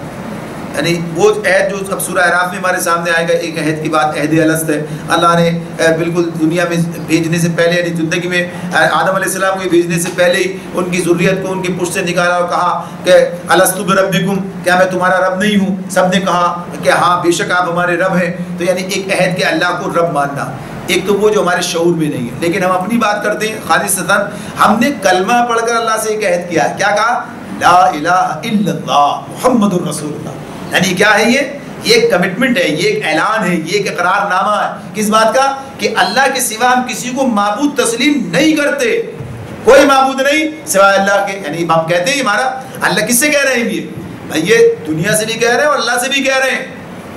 یعنی وہ عہد جو اب سورہ اعراف میں ہمارے سامنے آئے گا. ایک عہد کی بات عہد الست ہے. اللہ نے بالکل دنیا میں بھیجنے سے پہلے، یعنی زندگی میں آدم علیہ السلام کو بھیجنے سے پہلے ہی ان کی ذریت کو ان کی پشت سے نکالا اور کہا کہ الست بربکم، کیا میں تمہارا رب نہیں ہوں؟ سب نے کہا کہ ہاں بے شک آپ ہمارے رب ہیں. تو یعنی ایک عہد کہ اللہ کو رب ماننا. ایک تو وہ جو ہمارے شعور میں نہیں ہے، لیکن ہم اپنی بات کرتے ہیں خالصتاً. ہم نے کلمہ پڑھ کر اللہ سے ایک عہد کیا ہے. کیا کہا؟ لا الہ الا اللہ محمد الرسول اللہ. یعنی کیا ہے یہ ایک کمٹمنٹ ہے، یہ ایک اعلان ہے، یہ ایک اقرار نامہ ہے. کس بات کا؟ کہ اللہ کے سوا ہم کسی کو معبود تسلیم نہیں کرتے. کوئی معبود نہیں سوائے اللہ کے. یعنی ہم کہتے ہیں ہمارا اللہ کس سے کہہ رہے ہیں؟ بھائی یہ دنیا سے بھی کہہ رہے ہیں اور اللہ سے بھی کہہ رہے ہیں.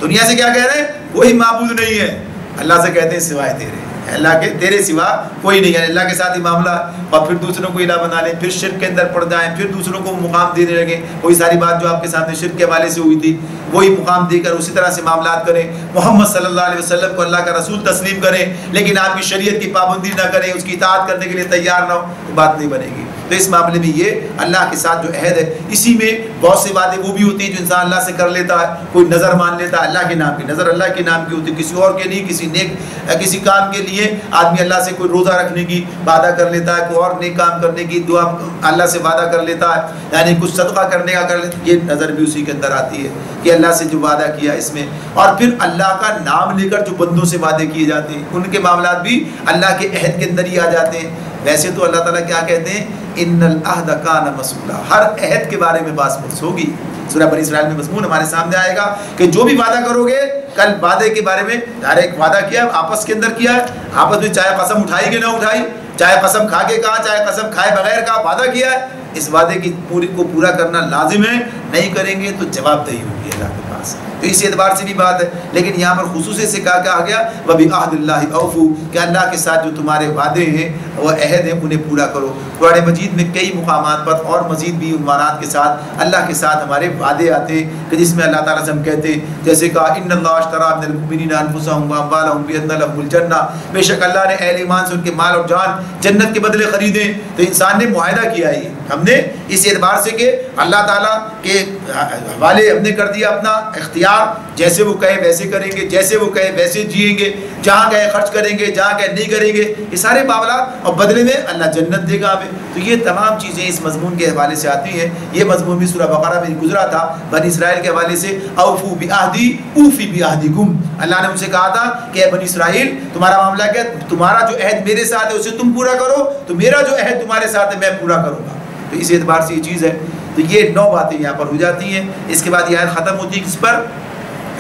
دنیا سے کیا کہہ رہے ہیں؟ کوئی معبود نہیں ہے. اللہ سے کہتے ہیں سوائے تیرے، اللہ کے تیرے سوا کوئی نہیں ہے. اللہ کے ساتھ ہی معاملہ، اور پھر دوسروں کو الہ بنا لیں، پھر شرک کے اندر پڑ جائیں، پھر دوسروں کو مقام دینے لگیں. وہی ساری بات جو آپ کے سامنے شرک کے حوالے سے ہوئی تھی وہی مقام دے کر اسی طرح سے معاملات کریں. محمد صلی اللہ علیہ وسلم کو اللہ کا رسول تسلیم کریں لیکن آپ کی شریعت کی پابندی نہ کریں، اس کی اطاعت کرنے کے لیے تیار نہ ہو، تو بات نہیں بنے گی. تو اس معاملے میں یہ اللہ کے ساتھ جو عہد ہے، اسی میں بہت سے وعدے وہ بھی ہوتی ہیں جو انسان اللہ سے کر لیتا ہے. کوئی نظر مان لیتا ہے اللہ کے نام کی، نظر اللہ کے نام کی ہوتی ہے، کسی اور کے نہیں. کسی نیک کسی کام کے لیے آدمی اللہ سے کوئی روزہ رکھنے کی وعدہ کر لیتا ہے، کوئی اور نیک کام کرنے کی دعا اللہ سے وعدہ کر لیتا ہے، یعنی کچھ صدقہ کرنے کا کر لیتا ہے. یہ نظر بھی اسی کے اندر آتی ہے کہ اللہ سے جو وعدہ کیا اس میں. اور پھر اللہ کا نام لے کر جو بندوں سے وعدے کیے جاتے ہیں ان کے معاملات بھی اللہ کے عہد کے اندر ہی آ جاتے ہیں. ویسے تو اللہ تعالیٰ کیا کہتے ہیں؟ ان العہد کان مسئولا، ہر عہد کے بارے میں بات پرس ہوگی. سورہ بنی اسرائیل میں مضمون ہمارے سامنے آئے گا کہ جو بھی وعدہ کرو گے کل وعدے کے بارے میں، ہر ایک وعدہ کیا آپس کے اندر کیا ہے، آپس میں چاہے قسم اٹھائی کہ نہ اٹھائی، چاہے قسم کھا کے کہا چاہے قسم کھائے بغیر کا وعدہ کیا ہے، اس وعدے کی کو پورا کرنا لازم ہے. نہیں کریں گے تو جواب دہی ہوگی اللہ کے پاس. تو اس اعتبار سے بھی بات ہے. لیکن یہاں پر خصوصی سے کہا گیا وَبِعَهْدِ اللَّهِ أَوْفُوا، کہ اللہ کے ساتھ جو تمہارے وعدے ہیں وہ عہد ہیں انہیں پورا کرو. قرآن مجید میں کئی مقامات پر اور مزید بھی عنوانات کے ساتھ اللہ کے ساتھ ہمارے وعدے آتے ہیں کہ جس میں اللہ تعالیٰ سے ہم کہتے ہیں، جیسے کہا إِنَّ اللَّهَ اشْتَرَىٰ مِنَ الْمُؤْمِنِينَ أَنفُسَهُمْ وَأَمْوَالَهُمْ بِأَنَّ لَهُمُ الْجَنَّةَ، بے شک اللہ نے اہل ایمان سے ان کے مال اور جان جنت کے بدلے خریدے. تو انسان نے معاہدہ کیا ہے. ہم نے اس اعتبار سے کہ اللہ تعالیٰ کے حوالے ہم نے کر دیا اپنا اختیار، جیسے وہ کہے ویسے کریں گے، جیسے وہ کہے ویسے جئیں گے، جہاں کہے خرچ کریں گے، جہاں کہے نہیں کریں گے، یہ سارے معاملات، اور بدلے میں اللہ جنت دے گا ہمیں. تو یہ تمام چیزیں اس مضمون کے حوالے سے آتی ہیں. یہ مضمون بھی سورہ بقرہ میں گزرا تھا بنی اسرائیل کے حوالے سے. اوفوا بعہدی اوفی بعہدکم، اللہ نے ان سے کہا تھا کہ اے بنی اسرائیل تمہارا معاملہ کیا، تمہارا جو عہد میرے ساتھ ہے اسے تم پورا کرو تو میرا جو عہد تمہارے ساتھ ہے میں پورا کروں گا. تو اس اعتبار سے یہ چیز ہے. تو یہ 9 باتیں یہاں پر ہو جاتی ہیں. اس کے بعد یہ آیت ختم ہوتی ہے کس پر؟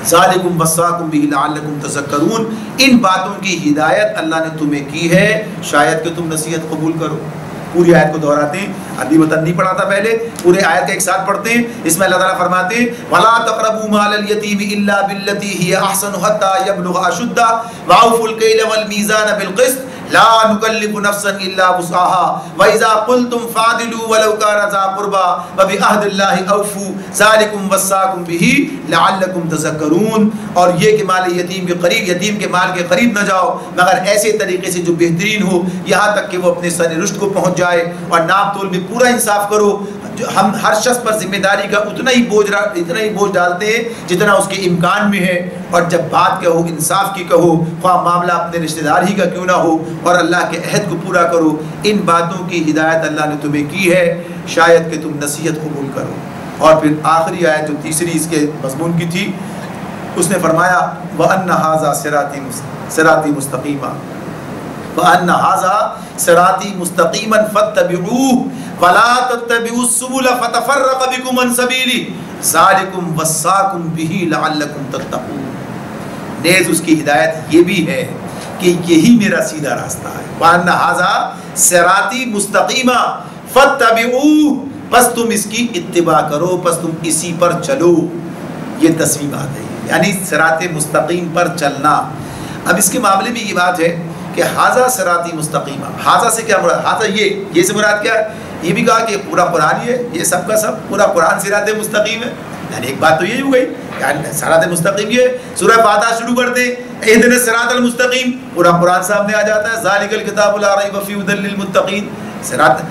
ذالکم وصاکم بہ لعلکم تذکرون، ان باتوں کی ہدایت اللہ نے تمہیں کی ہے شاید کہ تم نصیحت قبول کرو. پوری آیت کو دہراتے ہیں، عربی متن نہیں پڑھا تھا پہلے، پورے آیت کا ایک ساتھ پڑھتے ہیں. اس میں اللہ تعالیٰ فرماتے ہیں وَلَا تَقْرَبُوا مَالَ الْيَتِيمِ إِلَّا بِالَّتِي هِيَ أَحْسَنُ حَتَّى يَبْلُغَ أَشُدَّهُ وَأَوْفُوا الْكَيْلَ وَالْمِيزَانَ بِالْقِسْطِ لا نکلف نفسا الا وسعها واذا قلتم فاعدلوا ولو كان ذا قربى وبعهد الله اوفوا ذلكم وصاكم به لعلكم تذكرون. اور یہ کہ مال یتیم کے قریب، یتیم کے مال کے قریب نہ جاؤ مگر ایسے طریقے سے جو بہترین ہو، یہاں تک کہ وہ اپنے سر رشد کو پہنچ جائے. اور ناپ تول میں پورا انصاف کرو. ہم ہر شخص پر ذمہ داری کا اتنا ہی بوجھ ڈالتے ہیں جتنا اس کے امکان میں ہے. اور جب بات کہو انصاف کی کہو، خواہ معاملہ اپنے رشتہ دار ہی کا کیوں نہ ہو، اور اللہ کے عہد کو پورا کرو. ان باتوں کی ہدایت اللہ نے تمہیں کی ہے، شاید کہ تم نصیحت قبول کرو. اور پھر آخری آیت جو تیسری اس کے مضمون کی تھی، اس نے فرمایا وَأَنَّ هَذَا صِرَاطِي مُسْتَقِيمًا وَأَنَّ هَذَا صِرَاطِي مُسْتَقِيمًا فَاتَّبِعُوهُ وَلَا تَتَّبِعُوا السُّبُلَ فَتَفَرَّقَ بِكُمْ عَنْ سَبِيلِهِ ذَلِكُمْ وَصَّاكُمْ بِهِ لَعَلَّكُمْ تَتَّقُونَ. نیز اس کی ہدایت یہ بھی ہے کہ یہی میرا سیدھا راستہ ہے. وَأَنَّ هَذَا صِرَاطِي مُسْتَقِيمًا فَاتَّبِعُوهُ، پس تم اس کی اتباع کرو، پس تم اسی پر چلو. یہ تصویبات ہے، یعنی صراط مستقیم پر چلنا. اب اس کے معاملے میں یہ بات ہے کہ حاضہ صراطی مستقیمہ، حاضہ سے کیا مراد؟ حاضہ یہ سے مراد کیا ہے؟ یہ بھی کہا کہ پورا قرآن یہ سب کا سب پورا قرآن صراط مستقیم ہے. یعنی ایک بات تو یہی ہو گئی کہ صراط مستقیم یہ سورہ فاتحہ شروع کرتے اہدنا الصراط المستقیم، پورا قرآن سامنے آ جاتا ہے. ذالک الکتاب لا ریب فیہ ھدی للمتقین. صراط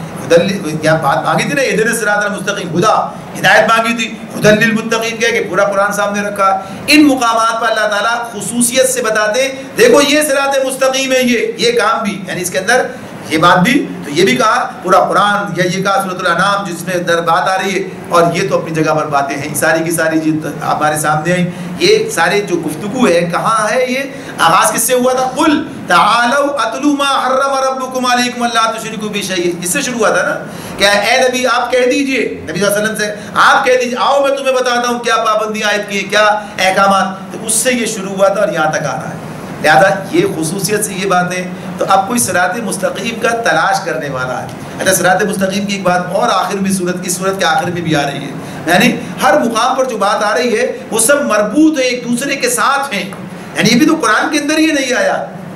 کیا بات مانگی تھی نا، اہدنا الصراط المستقیم، خدا ہدایت مانگی تھی، ھدی للمتقین کہہ کہ پورا قرآن سامنے رکھا. ان مقامات پر اللہ تعالیٰ خصوصیت سے بتاتے ہیں دیکھو یہ صراط مستقیم ہے، یہ کام بھی، یعنی اس کے اندر یہ بات بھی، تو یہ بھی کہا پورا قرآن، یا یہ کہا سورۃ الانعام جس میں در بات آ رہی ہے. اور یہ تو اپنی جگہ پر باتیں ہیں ساری کی ساری جو ہمارے سامنے آئیں. یہ سارے جو گفتگو ہے کہاں ہے؟ یہ آغاز کس سے ہوا تھا؟ قل تعالوا اتلوا ما حرم ربکم علیکم الا تشرکوا به شیئا. اس سے شروع ہوا تھا نا کہ اے نبی آپ کہہ دیجئے، نبی صلی اللہ علیہ وسلم سے آپ کہہ دیجئے آؤ میں تمہیں بتاتا ہوں کیا پابندیاں عائد کی ہیں، کیا احکامات. تو اس سے یہ شروع ہوا تھا اور یہاں تک آ رہا ہے. لہذا یہ خصوصیت سے یہ باتیں. تو اب کوئی صراط مستقیم کا تلاش کرنے والا ہے. اچھا صراط مستقیم کی ایک بات اور آخر میں اس صورت کے آخر میں بھی آ رہی ہے، یعنی ہر مقام پر جو بات آ رہی ہے وہ سب مربوط ہے، ایک دوسرے کے ساتھ ہیں. یعنی یہ بھی تو قرآن کے اندر ہی نہیں آیا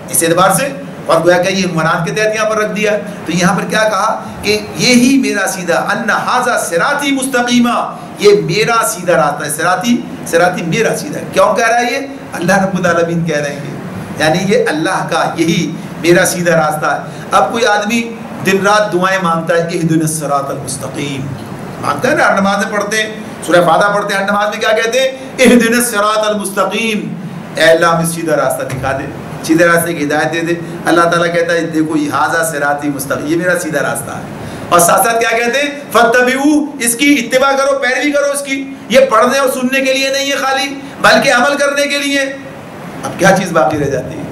اس اعتبار سے، اور گویا کہ یہ عنوانات کے تحت یہاں پر رکھ دیا. تو یہاں پر کیا کہا کہ یہی میرا سیدھا، ان ھذا صراطی مستقیما، یہ میرا سیدھا راستہ ہے. صراطی میرا سیدھا. کیوں کہہ رہا ہے یہ؟ اللہ رب العالمین کہہ رہے ہیں، یعنی یہ اللہ کا یہی میرا سیدھا راستہ ہے. اب کوئی آدمی دن رات دعائیں مانگتا ہے کہ اہدنا الصراط المستقیم مانگتا ہے نا، ہر نماز میں پڑھتے ہیں، سورہ فاتحہ پڑھتے ہیں، ہر نماز میں کیا کہتے ہیں؟ اہدنا الصراط المستقیم، اے اللہ ہمیں سیدھا راستہ دکھا دے، سیدھے راستے کی ہدایت دے دے. اللہ تعالیٰ کہتا ہے دیکھو یہ ھذا صراطی مستقیم، یہ میرا سیدھا راستہ ہے. اور ساتھ ساتھ کیا کہتے ہیں؟ فاتبعوا، اس کی اتباع کرو، پیروی کرو اس کی. یہ پڑھنے اور سننے کے لیے نہیں ہے خالی، بلکہ عمل کرنے کے لیے. اب کیا چیز باقی رہ جاتی ہے؟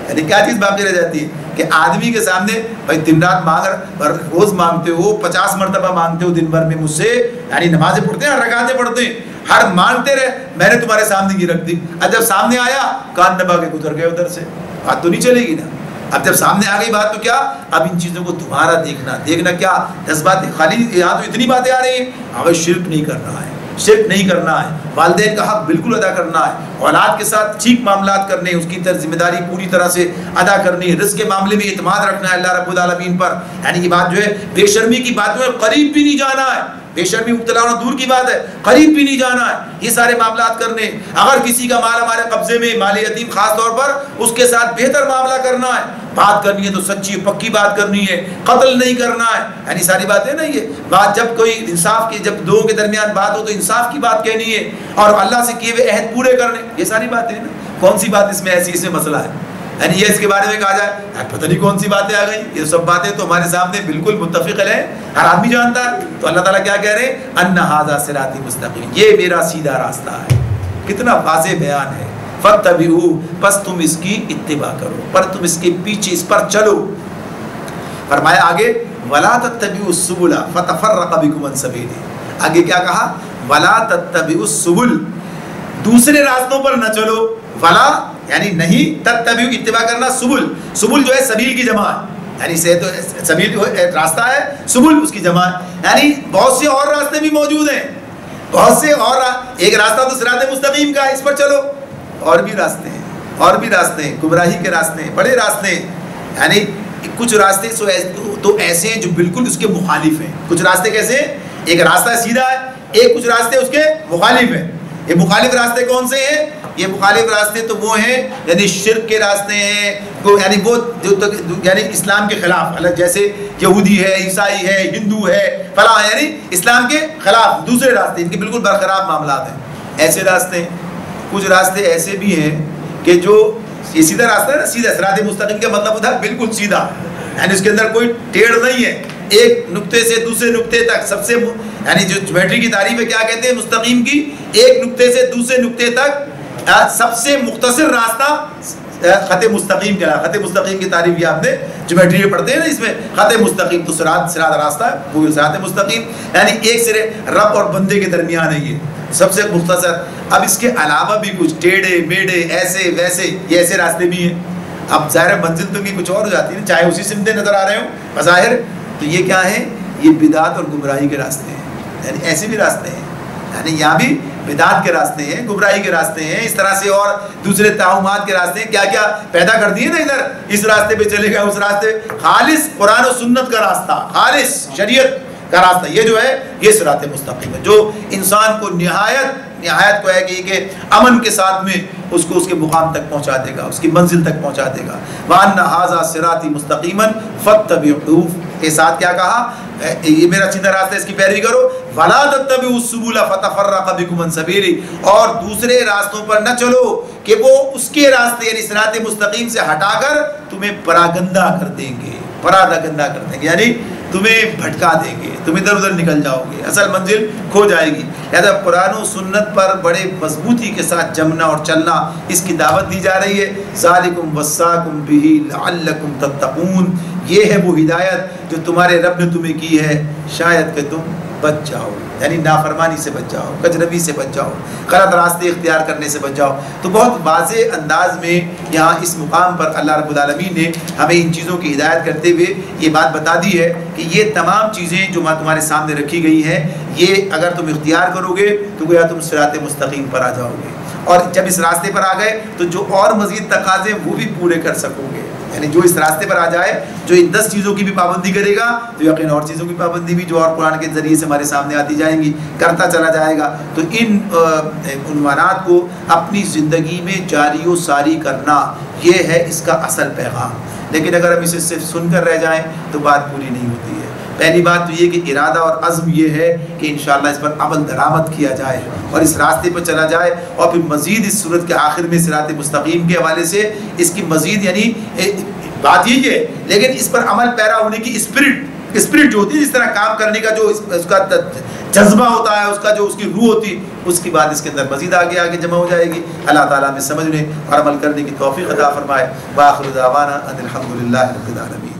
یعنی کیا چیز باقی رہ جاتی ہے کہ آدمی کے سامنے بھائی دن رات مانگ، روز مانگتے ہو، 50 مرتبہ مانگتے ہو دن بھر میں مجھ سے، یعنی نمازیں پڑھتے ہیں، رکعتیں پڑھتے ہیں، ہر مانگتے رہے، میں نے تمہارے سامنے کی رکھ دی. اب جب سامنے آیا کان دبا کے گزر گئے ادھر سے، بات تو نہیں چلے گی نا. اب جب سامنے آ گئی بات تو کیا؟ اب ان چیزوں کو دوبارہ دیکھنا کیا 10 باتیں خالی، یہاں تو اتنی باتیں آ رہی ہیں. ہمیں شرک نہیں کرنا ہے، شرک نہیں کرنا ہے، والدین کا حق بالکل ادا کرنا ہے، اولاد کے ساتھ ٹھیک معاملات کرنے، اس کی ذمہ داری پوری طرح سے ادا کرنی ہے، رزق کے معاملے میں اعتماد رکھنا ہے اللہ رب العالمین پر. یعنی یہ بات جو ہے بے شرمی کی باتوں میں قریب بھی نہیں جانا ہے، بے شرمی مبتلا ہونا دور کی بات ہے، قریب بھی نہیں جانا ہے. یہ سارے معاملات کرنے، اگر کسی کا مال ہمارے قبضے میں، مال یتیم خاص طور پر، اس کے ساتھ بہتر معاملہ کرنا ہے. بات کرنی ہے تو سچی پکی بات کرنی ہے، قتل نہیں کرنا ہے. یعنی ساری باتیں نا، یہ بات جب کوئی انصاف کی، جب دو کے درمیان بات ہو تو انصاف کی بات کہنی ہے، اور اللہ سے کیے ہوئے عہد پورے کرنے. یہ ساری باتیں نا، کون سی بات اس میں ایسی، اس میں مسئلہ ہے؟ یعنی یہ اس کے بارے میں کہا جائے پتہ نہیں کون سی باتیں آ گئی. یہ سب باتیں تو ہمارے سامنے بالکل متفق ہیں، ہر آدمی جانتا ہے. تو اللہ تعالیٰ کیا کہہ رہے ہیں؟ ان ھذا صراطی مستقیم، یہ میرا سیدھا راستہ ہے. کتنا واضح بیان ہے. فاتبعوا، پس تم اس کی اتباع کرو، پر تم اس کے پیچھے، اس پر چلو. فرمایا آگے ولا تتبعوا السبل فتفرق بكم عن سبيله. آگے کیا کہا؟ ولا تتبعوا السبل، دوسرے راستوں پر نہ چلو. ولا یعنی نہیں، تتبعوا اتباع کرنا، سبل جو ہے سبیل کی جمع ہے، یعنی سے تو سبیل جو راستہ ہے، سبل اس کی جمع ہے. یعنی بہت سے اور راستے بھی موجود ہیں، بہت سے اور، ایک راستہ تو صراط مستقیم کا، اس پر چلو. اور بھی راستے ہیں، اور بھی راستے ہیں، گمراہی کے راستے ہیں، بڑے راستے ہیں. یعنی کچھ راستے تو ایسے ہیں جو بالکل اس کے مخالف ہیں. کچھ راستے کیسے ہیں؟ ایک راستہ سیدھا ہے, ایک کچھ راستے اس کے مخالف ہیں. یہ مخالف راستے کون سے ہیں؟ یہ مخالف راستے تو وہ ہیں یعنی شرک کے راستے ہیں, یعنی وہ یعنی اسلام کے خلاف, جیسے یہودی ہے, عیسائی ہے, ہندو ہے, فلاں, یعنی اسلام کے خلاف دوسرے راستے, ان کے بالکل برخلاف معاملات ہیں. ایسے راستے ہیں. کچھ راستے ایسے بھی ہیں کہ جو یہ سیدھا راستہ ہے نا, سیدھا صراط مستقیم کا مطلب ہوتا ہے بالکل سیدھا, یعنی اس کے اندر کوئی ٹیڑھ نہیں ہے, ایک نقطے سے دوسرے نقطے تک سب سے, یعنی جو جیومیٹری کی تعریف ہے کیا کہتے ہیں مستقیم کی, ایک نقطے سے دوسرے نقطے تک سب سے مختصر راستہ خط مستقیم کیا ہے. خط مستقیم کی تعریف یہ آپ نے جیومیٹری میں پڑھتے ہیں نا, اس میں خط مستقیم تو صراط راستہ ہے, وہ صراط مستقیم, یعنی ایک سرے رب اور بندے کے درمیان ہے یہ سب سے مختصر. اب اس کے علاوہ بھی کچھ ٹیڑھے میڑھے ایسے ویسے یہ ایسے راستے بھی ہیں. اب ظاہر منزل تو کی کچھ اور ہو جاتی ہے, چاہے اسی سمتیں نظر آ رہے ہوں بظاہر, تو یہ کیا ہے, یہ بدعت اور گمراہی کے راستے ہیں. یعنی ایسے بھی راستے ہیں, یعنی یہاں بھی بدعت کے راستے ہیں, گمراہی کے راستے ہیں, اس طرح سے اور دوسرے توہمات کے راستے ہیں. کیا کیا پیدا کر دیے نا, ادھر اس راستے پہ چلے گئے, اس راستے خالص قرآن و سنت کا راستہ, خالص شریعت کا راستہ, یہ جو ہے یہ صراط مستقیم ہے, جو انسان کو نہایت کو ہے کہ امن کے ساتھ میں اس کو اس کے مقام تک پہنچا دے گا, اس کی منزل تک پہنچا دے گا. وَأَنَّ هَذَا صِرَاطِي مُسْتَقِيمًا فَاتَّبِعُوهُ کے ساتھ کیا کہا, یہ میرا سیدھا راستہ, اس کی پیروی کرو. وَلَا تَتَّبِعُوا السُّبُلَ فَتَفَرَّقَ بِكُمْ عَنْ سَبِيلِهِ, اور دوسرے راستوں پر نہ چلو کہ وہ اس کے راستے یعنی صراط مستقیم سے ہٹا کر تمہیں پراگندہ کر دیں گے, پراگندہ کر دیں گے, یعنی تمہیں بھٹکا دیں گے, تم ادھر ادھر نکل جاؤ گے, اصل منزل کھو جائے گی. لہذا قرآن و سنت پر بڑے مضبوطی کے ساتھ جمنا اور چلنا, اس کی دعوت دی جا رہی ہے. ذالکم وصاکم بہ لعلکم تتقون, یہ ہے وہ ہدایت جو تمہارے رب نے تمہیں کی ہے شاید کہ تم بچ جاؤ, یعنی نافرمانی سے بچ جاؤ, کجروی سے بچ جاؤ, غلط راستے اختیار کرنے سے بچ جاؤ. تو بہت واضح انداز میں یہاں اس مقام پر اللہ رب العالمین نے ہمیں ان چیزوں کی ہدایت کرتے ہوئے یہ بات بتا دی ہے کہ یہ تمام چیزیں جو تمہارے سامنے رکھی گئی ہیں, یہ اگر تم اختیار کرو گے تو گویا تم صراط مستقیم پر آ جاؤ گے, اور جب اس راستے پر آ گئے تو جو اور مزید تقاضے وہ بھی پورے کر سکو گے. یعنی جو اس راستے پر آ جائے, جو ان 10 چیزوں کی بھی پابندی کرے گا تو یقین اور چیزوں کی پابندی بھی جو اور قرآن کے ذریعے سے ہمارے سامنے آتی جائیں گی کرتا چلا جائے گا. تو ان عنوانات کو اپنی زندگی میں جاری و ساری کرنا, یہ ہے اس کا اصل پیغام. لیکن اگر ہم اسے صرف سن کر رہ جائیں تو بات پوری نہیں ہوتی ہے. پہلی بات تو یہ کہ ارادہ اور عزم یہ ہے کہ انشاءاللہ اس پر عمل درآمد کیا جائے اور اس راستے پر چلا جائے, اور پھر مزید اس صورت کے آخر میں صراط مستقیم کے حوالے سے اس کی مزید یعنی بات یہ ہے, لیکن اس پر عمل پیرا ہونے کی اسپرٹ جو ہوتی ہے, اس طرح کام کرنے کا جو اس کا جذبہ ہوتا ہے, اس کا جو اس کی روح ہوتی, اس کی بات اس کے اندر مزید آگے جمع ہو جائے گی. اللہ تعالیٰ ہمیں سمجھنے اور عمل کرنے کی توفیق عطا فرمائے. وآخر دعوانا ان الحمد للہ رب العالمین.